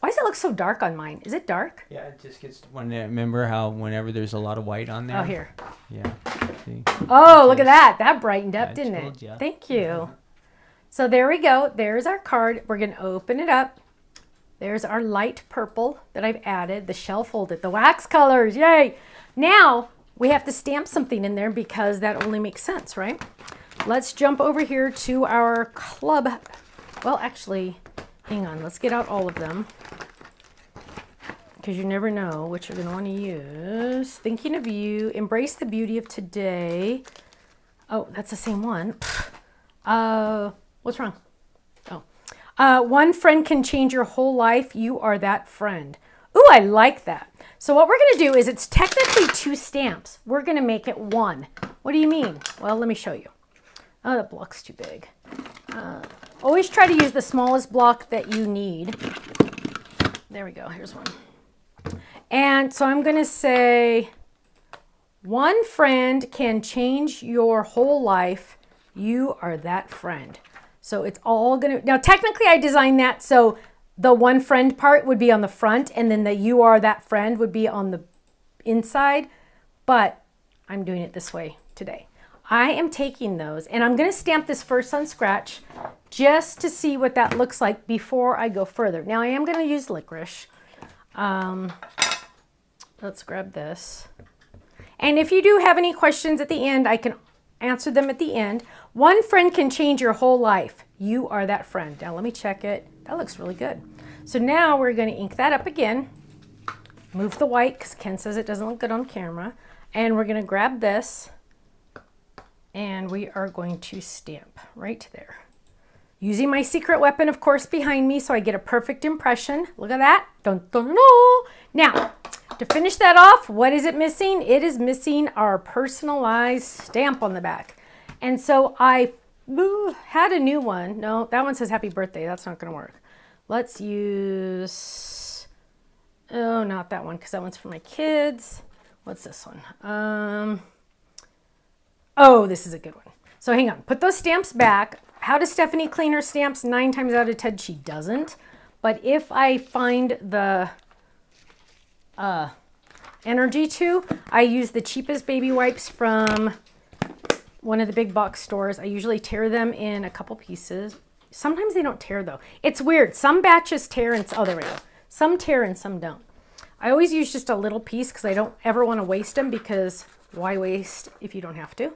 Why does it look so dark on mine? Is it dark? Yeah, it just gets. Remember how whenever there's a lot of white on there? Oh, here. Yeah. See? Oh, look at that. That brightened up, I didn't told it? ya. Thank you. So there we go. There's our card. We're going to open it up. There's our light purple that I've added, the shell folded, the wax colors. Yay. Now we have to stamp something in there because that only makes sense, right? Let's jump over here to our club. Well, actually, hang on. Let's get out all of them because you never know what you're going to want to use. Thinking of you. Embrace the beauty of today. Oh, that's the same one. What's wrong? Oh. One friend can change your whole life. You are that friend. Ooh, I like that. So what we're going to do is it's technically 2 stamps. We're going to make it 1. What do you mean? Well, let me show you. Oh, that block's too big. Always try to use the smallest block that you need. There we go. Here's one. And so I'm going to say, one friend can change your whole life. You are that friend. So it's all going to, now technically I designed that so the one friend part would be on the front and then the you are that friend would be on the inside, but I'm doing it this way today. I am taking those and I'm going to stamp this first on scratch just to see what that looks like before I go further. Now I am going to use licorice. Let's grab this. And if you do have any questions at the end, I can answer them at the end. One friend can change your whole life. You are that friend. Now let me check it. That looks really good. So now we're going to ink that up again. Move the white because Ken says it doesn't look good on camera. And we're going to grab this and we are going to stamp right there. Using my secret weapon, of course, behind me so I get a perfect impression. Look at that. Dun, dun, dun, dun. Now, to finish that off, what is it missing? It is missing our personalized stamp on the back. And so I had a new one. No, that one says happy birthday. That's not going to work. Let's use, oh, not that one because that one's for my kids. What's this one? Oh, this is a good one. So hang on. Put those stamps back. How does Stephanie clean her stamps? 9 times out of 10, she doesn't. But if I find the energy to, I use the cheapest baby wipes from one of the big box stores. I usually tear them in a couple pieces. Sometimes they don't tear though. It's weird. Some batches tear and, oh, there we go. Some tear and some don't. I always use just a little piece because I don't ever want to waste them because why waste if you don't have to?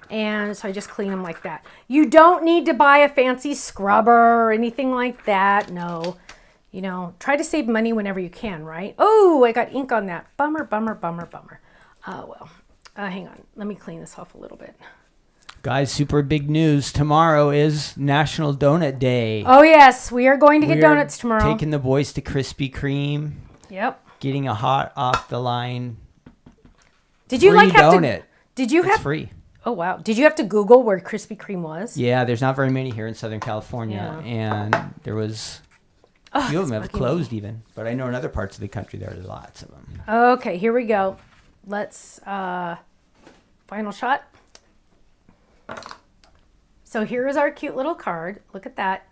And so I just clean them like that. You don't need to buy a fancy scrubber or anything like that. No, you know, try to save money whenever you can, right? Oh, I got ink on that. Bummer, bummer, bummer, bummer. Well, hang on. Let me clean this off a little bit. Guys, super big news. Tomorrow is National Donut Day. Oh, yes. We are going to get donuts tomorrow. Taking the boys to Krispy Kreme. Yep. Getting a hot off the line. Did you free like have donut. to? Did you It's have free? Oh wow! Did you have to Google where Krispy Kreme was? Yeah, there's not very many here in Southern California, and there was a few of them have closed even. But I know in other parts of the country there are lots of them. Okay, here we go. Let's final shot. So here is our cute little card. Look at that.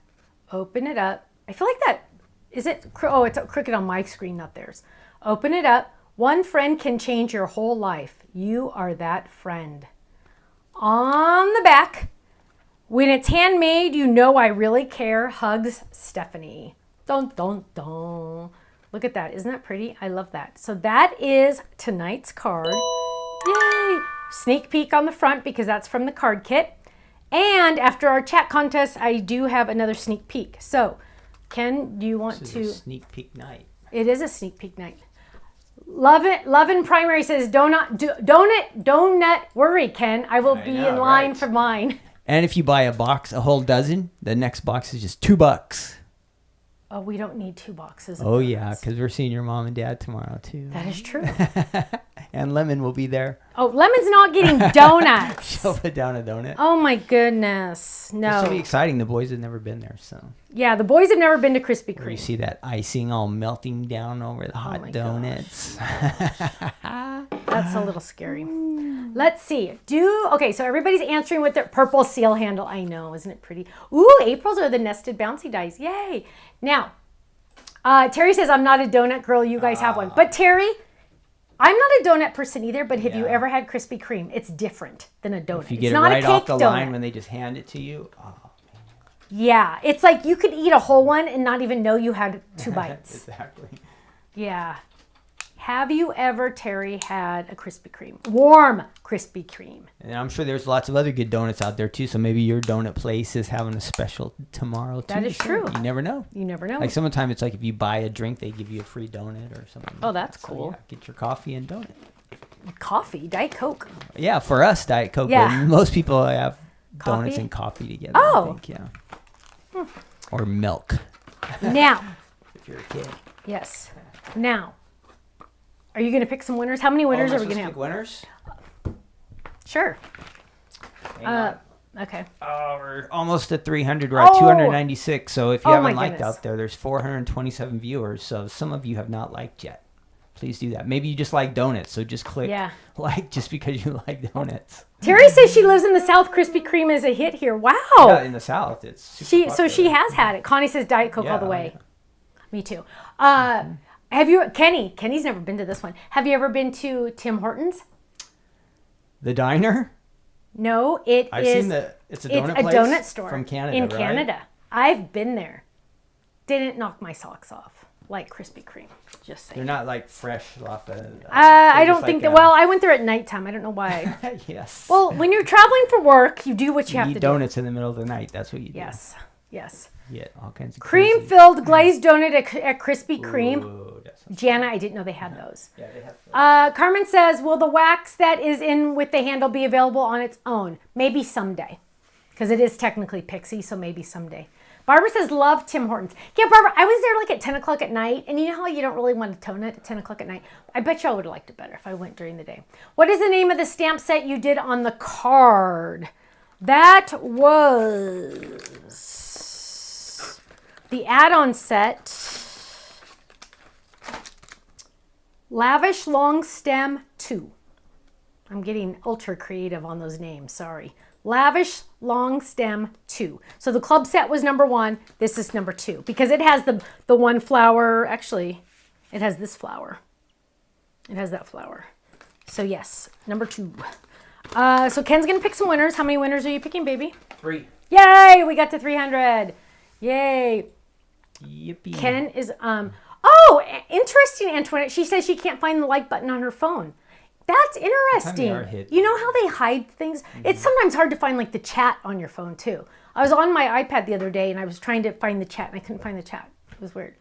Open it up. I feel like that is it. Oh, it's crooked on my screen, not theirs. Open it up. One friend can change your whole life. You are that friend. On the back, when it's handmade, you know I really care. Hugs, Stephanie. Dun, dun, dun. Look at that. Isn't that pretty? I love that. So that is tonight's card. Yay! Sneak peek on the front because that's from the card kit. And after our chat contest, I do have another sneak peek. So, Ken, do you want This to... is a sneak peek night. It is a sneak peek night. Love it. Love in Primary says, don't worry, Ken. I will be in line for mine. And if you buy a box, a whole dozen, the next box is just $2. Oh, we don't need 2 boxes of Oh, donuts. yeah, because we're seeing your mom and dad tomorrow, too. That is true. And Lemon will be there. Oh, Lemon's not getting donuts. She'll put down a donut. Oh, my goodness. No. This will be exciting. The boys have never been there, so. Yeah, the boys have never been to Krispy Where you Kreme. see that icing all melting down over the hot my donuts. That's a little scary. Let's see. Okay, so everybody's answering with their purple seal handle. I know, isn't it pretty? Ooh, April's are the nested bouncy dice. Yay. Now, Terry says, I'm not a donut girl. You guys have one. But Terry, I'm not a donut person either, but have you ever had Krispy Kreme? It's different than a donut. If you It's get it not a right cake off the donut. line when they just hand it to you. Oh, Yeah, it's like you could eat a whole one and not even know you had 2 bites. exactly. Yeah. Have you ever, Terry, had a Krispy Kreme? Warm Krispy Kreme. And I'm sure there's lots of other good donuts out there too. So maybe your donut place is having a special tomorrow too. That is so true. You never know. You never know. Like sometimes it's like if you buy a drink, they give you a free donut or something. Oh, that's So, cool. yeah, get your coffee and donut. Coffee, Diet Coke. Yeah, for us, Diet Coke. Yeah. But most people have donuts Coffee? and coffee together. Oh. I think, yeah. Or milk. Now, If you're a kid. yes. Now, are you going to pick some winners? How many winners are we going to have? Winners? Sure. Hang on. Okay. Oh, we're almost at 300. We're at Oh. 296. So if you Oh, my haven't liked goodness. out there, there's 427 viewers. So some of you have not liked yet. Please do that. Maybe you just like donuts. So just click like just because you like donuts. Terry says she lives in the South. Krispy Kreme is a hit here. Wow. Yeah, in the South, it's super So she popular. has had it. Connie says Diet Coke all the Yeah, way. yeah. Me too. Have you, Kenny's never been to this one. Have you ever been to Tim Hortons? The diner? No, I've seen it's a donut place donut store from Canada, in right? Canada. I've been there. Didn't knock my socks off like Krispy Kreme. Just saying. They're not like fresh off the. I don't think that. Well, I went there at nighttime. I don't know why. Yes. Well, when you're traveling for work, you do what you have eat to donuts in the middle of the night. That's what you do. do. Yes. Yeah, all kinds of Cream-filled glazed donut at Krispy Kreme. Ooh, that sounds- Jana, I didn't know they had those. Yeah, they have. Carmen says, will the wax that is in with the handle be available on its own? Maybe someday. Because it is technically Pixie, so maybe someday. Barbara says, love Tim Hortons. Yeah, Barbara, I was there like at 10 o'clock at night, and you know how you don't really want to tone it at 10 o'clock at night? I bet you I would have liked it better if I went during the day. What is the name of the stamp set you did on the card? That was the add-on set. Lavish Long Stem 2. I'm getting ultra creative on those names, sorry. Lavish Long Stem 2. So the club set was number 1. This is number 2 because it has the one flower. Actually, it has this flower. It has that flower. So yes, number 2. So Ken's going to pick some winners. How many winners are you picking, baby? 3. Yay, we got to 300. Yay. Yippee. Ken is, oh, interesting, Antoinette. She says she can't find the like button on her phone. That's interesting. are hidden. You know how they hide things? It's sometimes hard to find like the chat on your phone too. I was on my iPad the other day and I was trying to find the chat and I couldn't find the chat. It was weird.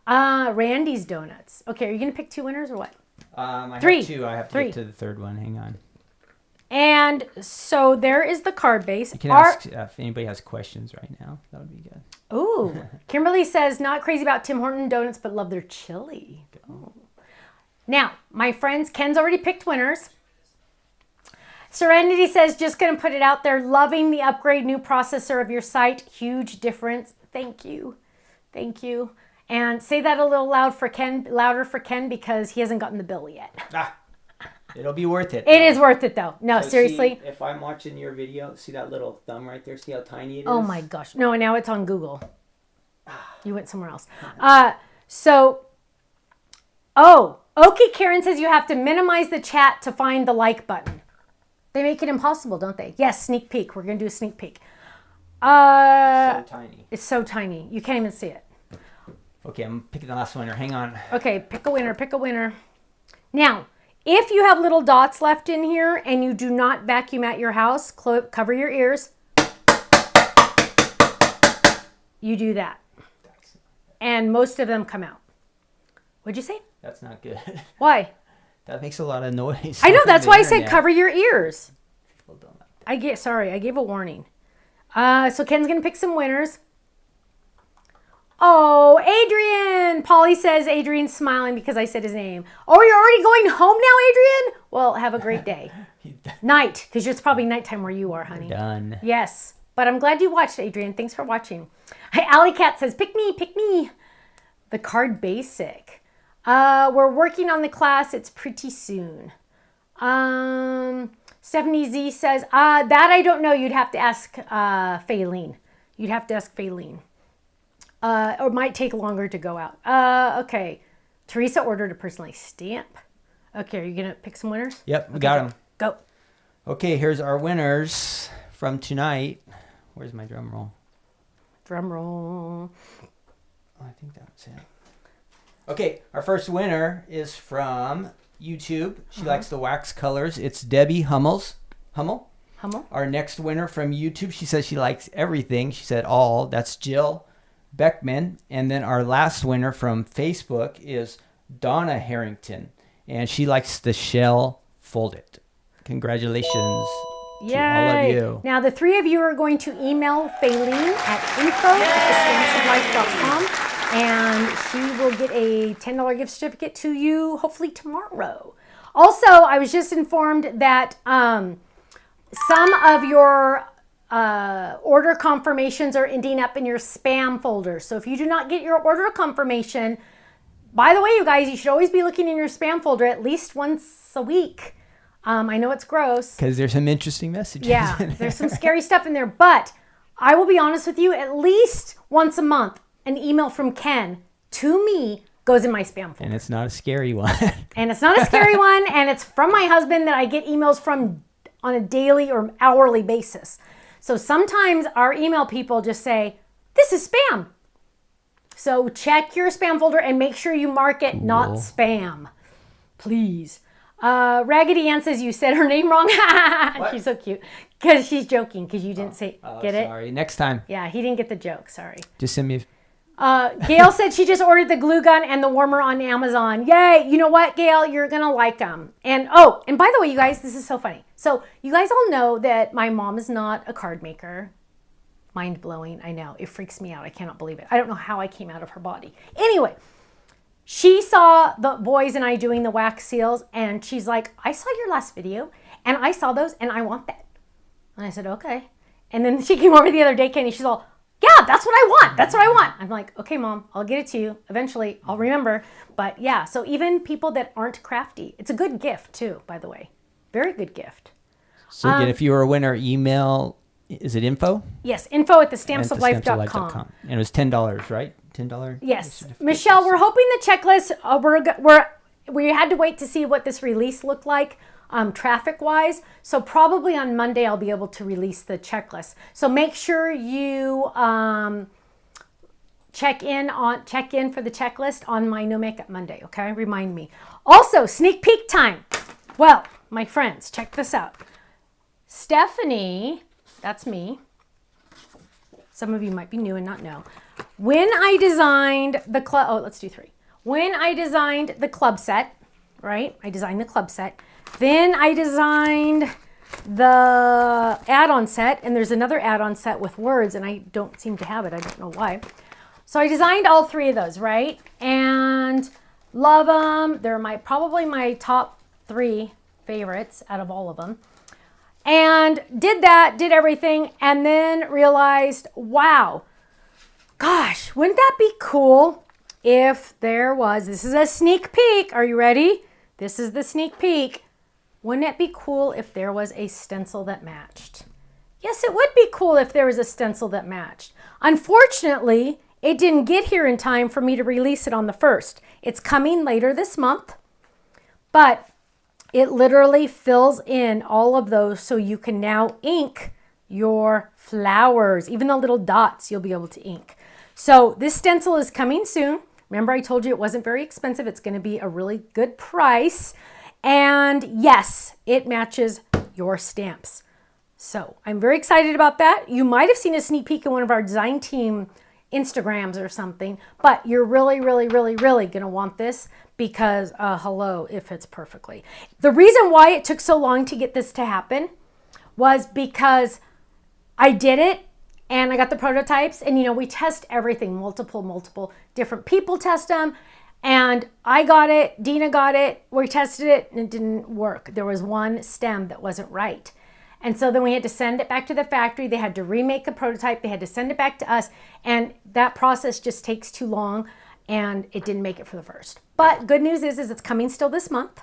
Randy's Donuts. Okay, are you going to pick 2 winners or what? I 3. have 2. I have to 3. get to the third one. Hang on. And so there is the card base. You can ask if anybody has questions right now. That would be good. Ooh. Kimberly says, not crazy about Tim Horton donuts, but love their chili. Oh. Now, my friends, Ken's already picked winners. Serenity says, just going to put it out there. Loving the upgrade new processor of your site. Huge difference. Thank you. Thank you. And say that a little louder for Ken because he hasn't gotten the bill yet. It'll be worth it. It is worth it though. No, So seriously. see, if I'm watching your video, see that little thumb right there? See how tiny it is? Oh my gosh. No, now it's on Google. You went somewhere else. Okay, Karen says you have to minimize the chat to find the like button. They make it impossible, don't they? Yes, sneak peek. We're going to do a sneak peek. So tiny. It's so tiny. You can't even see it. Okay, I'm picking the last winner. Hang on. Okay, pick a winner, pick a winner. Now, if you have little dots left in here and you do not vacuum out your house, cover your ears. You do that. And most of them come out. What'd you say? That's not good. Why? That makes a lot of noise. I know, on that's the why I said internet. cover your ears. People don't like that. I gave a warning. So Ken's going to pick some winners. Oh, Adrian. Polly says Adrian's smiling because I said his name. Oh, you're already going home now, Adrian? Well, have a great day. Night, because it's probably nighttime where you are, honey. Done. Yes, but I'm glad you watched, Adrian. Thanks for watching. Hey, Alley Cat says, pick me, pick me. The card basic. We're working on the class. It's pretty soon. Stephanie Z says, that I don't know. You'd have to ask Faylene. You'd have to ask Faylene. Or it might take longer to go out. Okay. Teresa ordered a personalized stamp. Okay, are you going to pick some winners? Yep, we got them. Go. Okay, here's our winners from tonight. Where's my drum roll? Drum roll. Oh, I think that's it. Okay, our first winner is from YouTube. She likes the wax colors. It's Debbie Hummel. Our next winner from YouTube, she says she likes everything. She said all. That's Jill Beckman. And then our last winner from Facebook is Donna Harrington. And she likes the shell folded. Congratulations to all of you. Now, the three of you are going to email Faylene at info@thestampsoflife.com, and she will get a $10 gift certificate to you hopefully tomorrow. Also, I was just informed that some of your order confirmations are ending up in your spam folder. So if you do not get your order confirmation, by the way, you guys, you should always be looking in your spam folder at least once a week. I know it's gross. Because there's some interesting messages. Yeah, there's some scary stuff in there. But I will be honest with you, at least once a month, an email from Ken to me goes in my spam folder. And it's not a scary one. And it's not a scary one. And it's from my husband that I get emails from on a daily or hourly basis. So sometimes our email people just say, this is spam. So check your spam folder and make sure you mark it not spam. Please. Raggedy Ann says you said her name wrong. She's so cute. Because she's joking because you didn't say, get it? Sorry. Next time. Yeah, he didn't get the joke. Sorry. Just send me Gail said she just ordered the glue gun and the warmer on Amazon. Yay. You know what, Gail? You're going to like them. And and by the way, you guys, this is so funny. So you guys all know that my mom is not a card maker. Mind blowing. I know. It freaks me out. I cannot believe it. I don't know how I came out of her body. Anyway, she saw the boys and I doing the wax seals and she's like, I saw your last video and I saw those and I want that. And I said, okay. And then she came over the other day, Kenny. She's all, yeah, that's what I want. That's what I want. I'm like, okay, Mom, I'll get it to you. Eventually, I'll remember. But yeah, so even people that aren't crafty, it's a good gift too, by the way. Very good gift. So again, if you were a winner, email, is it info? Yes, info@thestampsoflife.com. And it was $10, right? $10? Yes. Michelle, we're hoping the checklist, we had to wait to see what this release looked like traffic-wise. So probably on Monday, I'll be able to release the checklist. So make sure you check in for the checklist on my No Makeup Monday, okay? Remind me. Also, sneak peek time. Well, my friends, check this out. Stephanie, that's me. Some of you might be new and not know. When I designed the club, let's do 3. When I designed the club set, right? I designed the club set. Then I designed the add-on set, and there's another add-on set with words, and I don't seem to have it. I don't know why. So I designed all 3 of those, right? And love them. They're probably my top 3 favorites out of all of them. And did everything, and then realized, wow, gosh, wouldn't that be cool if there was, this is a sneak peek. Are you ready? This is the sneak peek. Wouldn't it be cool if there was a stencil that matched? Yes, it would be cool if there was a stencil that matched. Unfortunately, it didn't get here in time for me to release it on the 1st. It's coming later this month, but it literally fills in all of those so you can now ink your flowers. Even the little dots you'll be able to ink. So this stencil is coming soon. Remember, I told you it wasn't very expensive. It's going to be a really good price. And yes, it matches your stamps. So I'm very excited about that. You might have seen a sneak peek in one of our design team Instagrams or something, but you're really, really, really, really going to want this because, hello, it fits perfectly. The reason why it took so long to get this to happen was because I did it And I got the prototypes, and we test everything, multiple different people test them. And I got it, Dina got it, we tested it, and it didn't work. There was one stem that wasn't right. And so then we had to send it back to the factory. They had to remake the prototype. They had to send it back to us. And that process just takes too long, and it didn't make it for the first. But good news is it's coming still this month,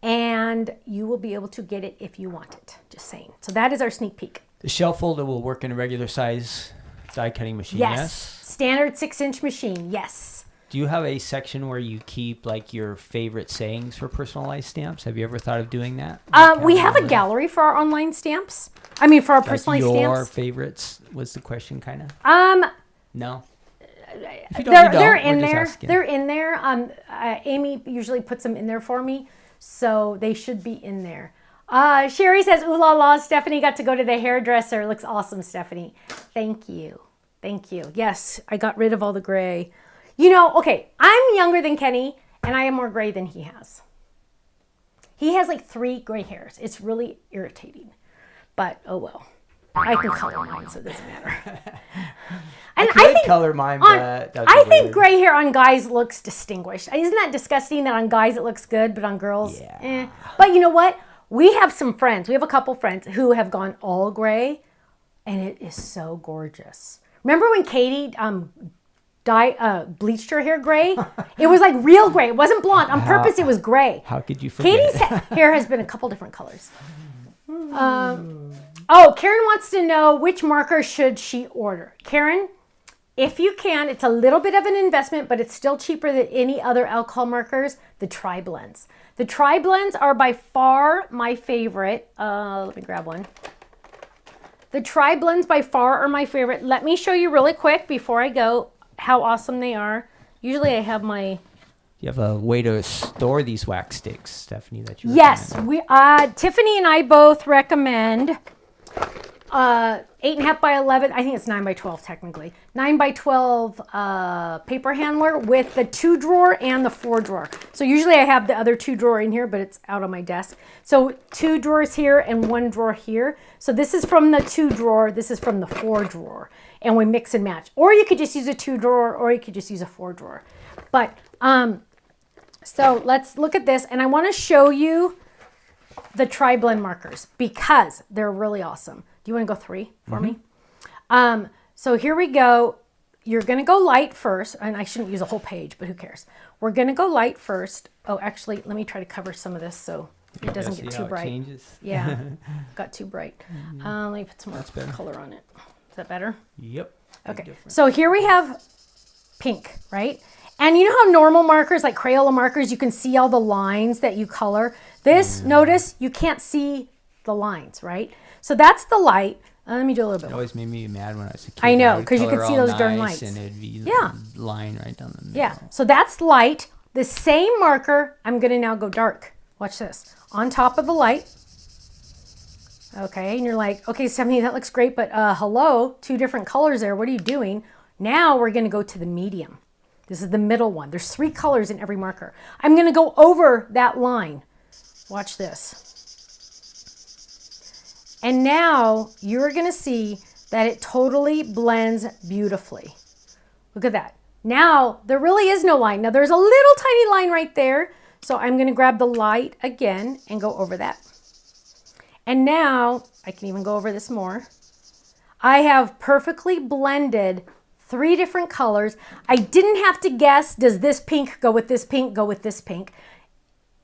and you will be able to get it if you want it. Just saying. So that is our sneak peek. The shelf folder will work in a regular size die cutting machine, yes? Standard 6-inch machine, yes. Do you have a section where you keep like your favorite sayings for personalized stamps? Have you ever thought of doing that? We have a gallery for our online stamps. I mean, for our personalized stamps. Your favorites was the question, kind of? No. They're in there. They're in there. Amy usually puts them in there for me, so they should be in there. Sherry says, ooh la la, Stephanie got to go to the hairdresser. Looks awesome, Stephanie. Thank you. Thank you. Yes, I got rid of all the gray. Okay, I'm younger than Kenny, and I have more gray than he has. He has like 3 gray hairs. It's really irritating, but oh well. I can color mine, so it doesn't matter. And I think color mine, but I think gray hair on guys looks distinguished. Isn't that disgusting that on guys it looks good, but on girls, But you know what? We have some friends. We have a couple friends who have gone all gray, and it is so gorgeous. Remember when Katie bleached her hair gray? It was like real gray. It wasn't blonde. On purpose, it was gray. How could you forget? Katie's hair has been a couple different colors. Karen wants to know which marker should she order. Karen, if you can, it's a little bit of an investment, but it's still cheaper than any other alcohol markers, the Tri-Blends. The Tri-Blends are by far my favorite. Let me grab one. The Tri-Blends by far are my favorite. Let me show you really quick before I go how awesome they are. Usually I have my... You have a way to store these wax sticks, Stephanie, that you Yes, Tiffany and I both recommend 8.5 by 11. I think it's 9 by 12 technically. 9 by 12 paper handler with the 2 drawer and the 4 drawer. So usually I have the other 2 drawer in here, but it's out on my desk. So 2 drawers here and 1 drawer here. So this is from the 2 drawer. This is from the 4 drawer, and we mix and match. Or you could just use a 2 drawer, or you could just use a 4 drawer. But so let's look at this, and I want to show you the Tri-Blend markers because they're really awesome. Do you want to go 3 for me? So here we go. You're going to go light first, and I shouldn't use a whole page, but who cares? We're going to go light first. Oh, actually, let me try to cover some of this so it doesn't get too bright. Yeah, got too bright. Let me put some more color on it. Is that better? Yep. Okay, so here we have pink, right? And you know how normal markers, like Crayola markers, you can see all the lines that you color? This, notice, you can't see the lines, right? So that's the light. Let me do a little bit. It always made me mad when I was a kid. I know, because you could see those darn lights. And it'd be line right down the middle. Yeah, so that's light. The same marker, I'm going to now go dark. Watch this. On top of the light. Okay, and you're like, okay, Stephanie, that looks great, but hello, 2 different colors there. What are you doing? Now we're going to go to the medium. This is the middle one. There's 3 colors in every marker. I'm going to go over that line. Watch this. And now you're going to see that it totally blends beautifully. Look at that. Now there really is no line. Now there's a little tiny line right there. So I'm going to grab the light again and go over that. And now I can even go over this more. I have perfectly blended 3 different colors. I didn't have to guess, does this pink go with this pink, go with this pink?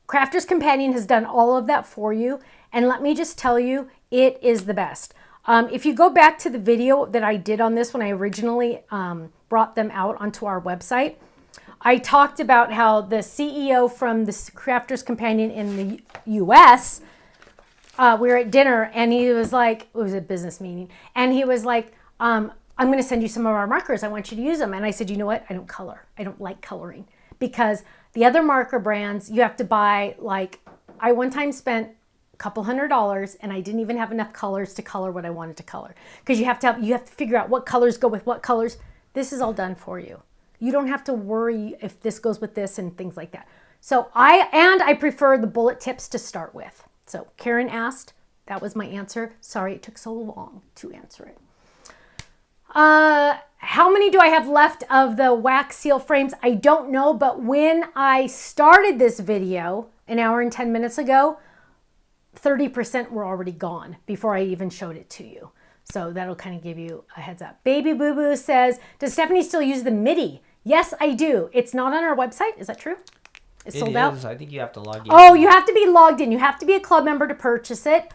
Crafter's Companion has done all of that for you. And let me just tell you, it is the best. If you go back to the video that I did on this when I originally brought them out onto our website, I talked about how the CEO from the Crafter's Companion in the US, we were at dinner and he was like, it was a business meeting, and he was like, I'm going to send you some of our markers. I want you to use them. And I said, you know what? I don't color. I don't like coloring because the other marker brands, you have to buy, like, I one time spent a couple $100 and I didn't even have enough colors to color what I wanted to color because you have to figure out what colors go with what colors. This is all done for you. You don't have to worry if this goes with this and things like that. So I prefer the bullet tips to start with. So Karen asked, that was my answer. Sorry it took so long to answer it. How many do I have left of the wax seal frames? I don't know, but when I started this video an hour and 10 minutes ago, 30% were already gone before I even showed it to you. So that'll kind of give you a heads up. Baby Boo Boo says, does Stephanie still use the MIDI? Yes, I do. It's not on our website. Is that true? It's sold out? I think you have to log in. Oh, you have to be logged in. You have to be a club member to purchase it.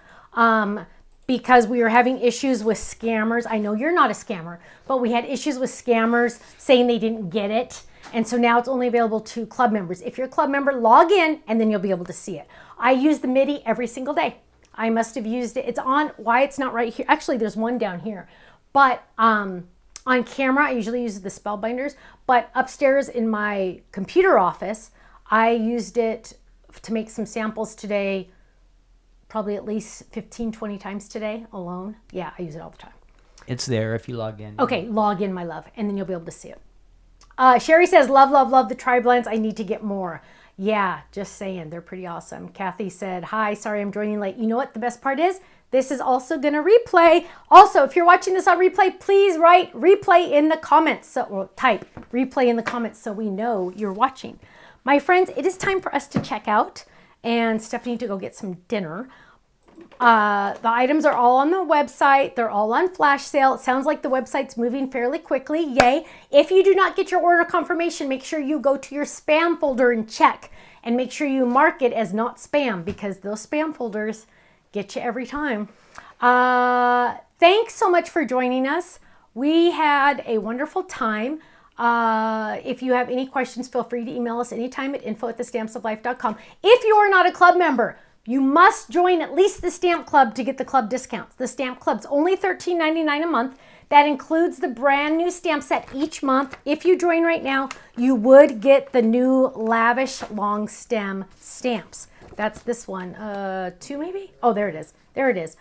Because we were having issues with scammers. I know you're not a scammer, but we had issues with scammers saying they didn't get it. And so now it's only available to club members. If you're a club member, log in and then you'll be able to see it. I use the MIDI every single day. I must have used it. It's on, why it's not right here. Actually, there's one down here. But on camera, I usually use the spellbinders. But upstairs in my computer office, I used it to make some samples today, probably at least 15, 20 times today alone. Yeah, I use it all the time. It's there if you log in. Okay, log in, my love, and then you'll be able to see it. Sherry says, love, love, love the tri-blends. I need to get more. Yeah, just saying. They're pretty awesome. Kathy said, hi, sorry I'm joining late. You know what the best part is? This is also going to replay. Also, if you're watching this on replay, please write replay in the comments. Or type replay in the comments so we know you're watching. My friends, it is time for us to check out and Stephanie to go get some dinner. The items are all on the website. They're all on flash sale. It sounds like the website's moving fairly quickly. Yay. If you do not get your order confirmation, make sure you go to your spam folder and check. And make sure you mark it as not spam because those spam folders get you every time. Thanks so much for joining us. We had a wonderful time. If you have any questions, feel free to email us anytime at info@thestampsoflife.com. If you are not a club member, you must join at least the Stamp Club to get the club discounts. The Stamp Club's only $13.99 a month. That includes the brand new stamp set each month. If you join right now, you would get the new lavish long stem stamps. That's this one, 2 maybe? Oh, there it is. There it is.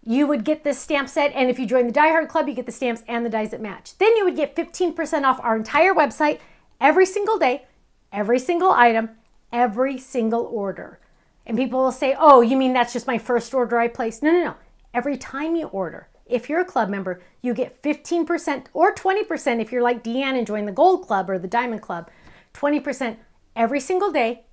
You would get this stamp set, and if you join the Die Hard Club, you get the stamps and the dies that match. Then you would get 15% off our entire website every single day, every single item, every single order. And people will say, oh, you mean that's just my first order I placed? No, no, no. Every time you order, if you're a club member, you get 15% or 20% if you're like Deanne and join the Gold Club or the Diamond Club. 20% every single day,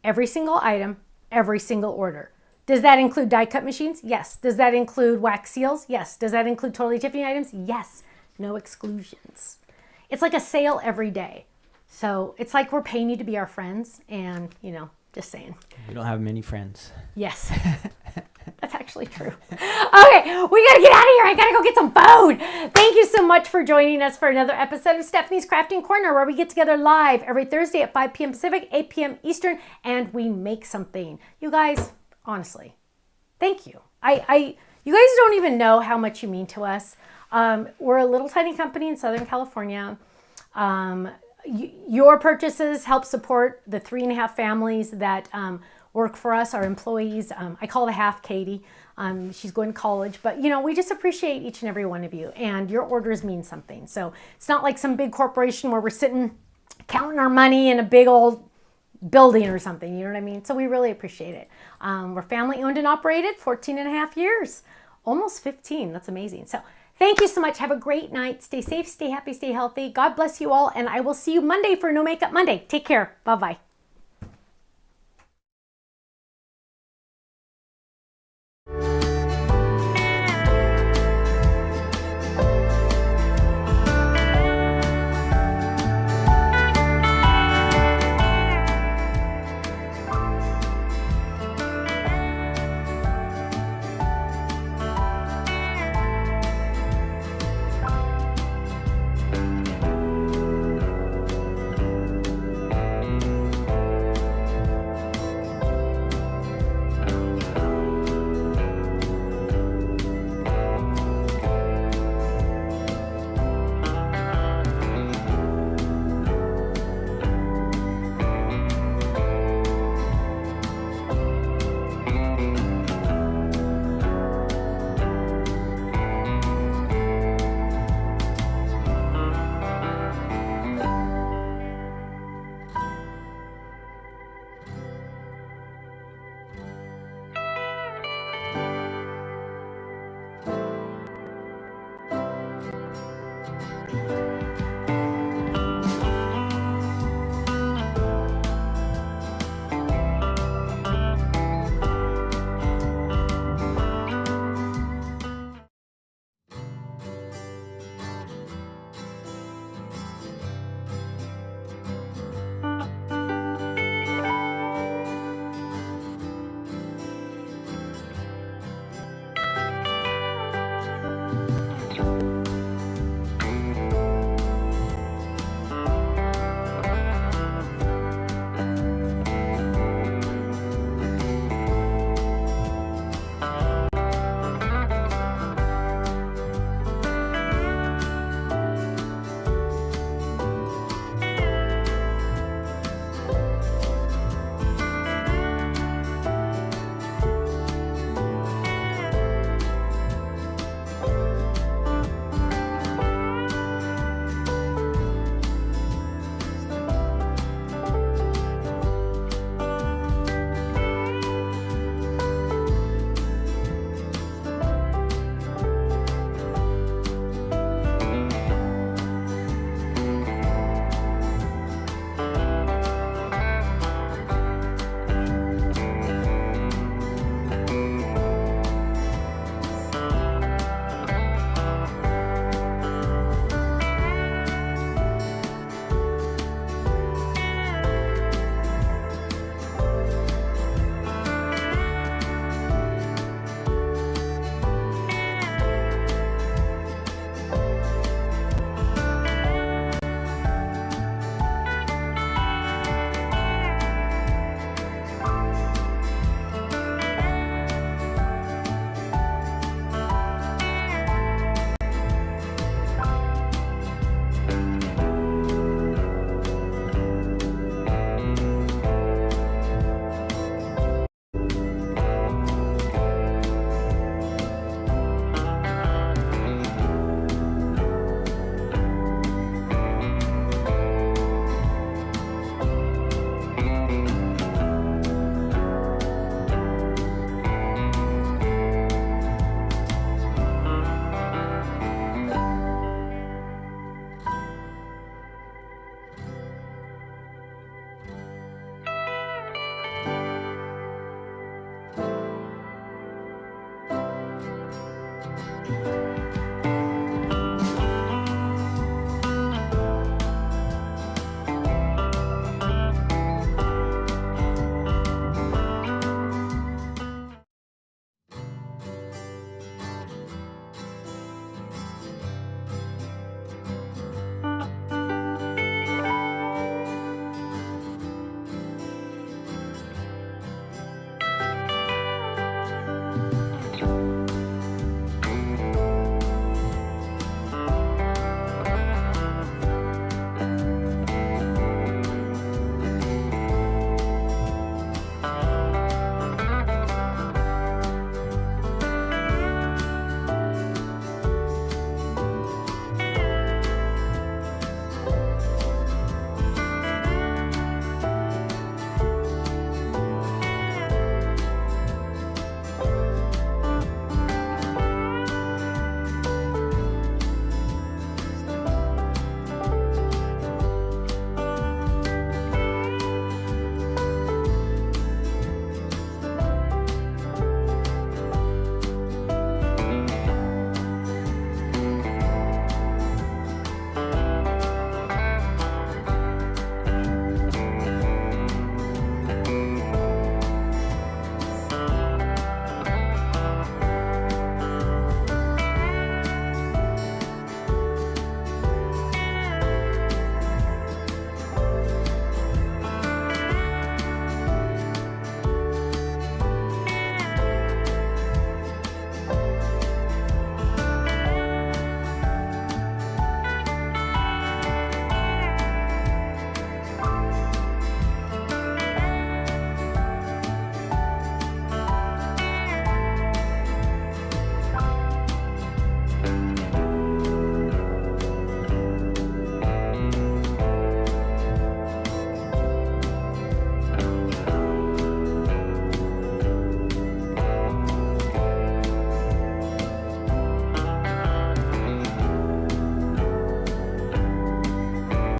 every single item, every single order. Does that include die cut machines? Yes. Does that include wax seals? Yes. Does that include Totally Tiffany items? Yes. No exclusions. It's like a sale every day. So it's like we're paying you to be our friends and, you know, just saying. We don't have many friends. Yes. That's actually true. Okay, we gotta get out of here. I gotta go get some food. Thank you so much for joining us for another episode of Stephanie's Crafting Corner, where we get together live every Thursday at 5 p.m. Pacific, 8 p.m. Eastern, and we make something. You guys, honestly, thank you. You guys don't even know how much you mean to us. We're a little tiny company in Southern California. Your purchases help support the 3.5 families that work for us, our employees. I call the half Katie. She's going to college, but you know, we just appreciate each and every one of you, and your orders mean something. So it's not like some big corporation where we're sitting counting our money in a big old building or something, you know what I mean? So we really appreciate it. We're family owned and operated, 14.5 years, almost 15. That's amazing. So thank you so much. Have a great night. Stay safe, stay happy, stay healthy. God bless you all, and I will see you Monday for No Makeup Monday. Take care. Bye-bye. Bye.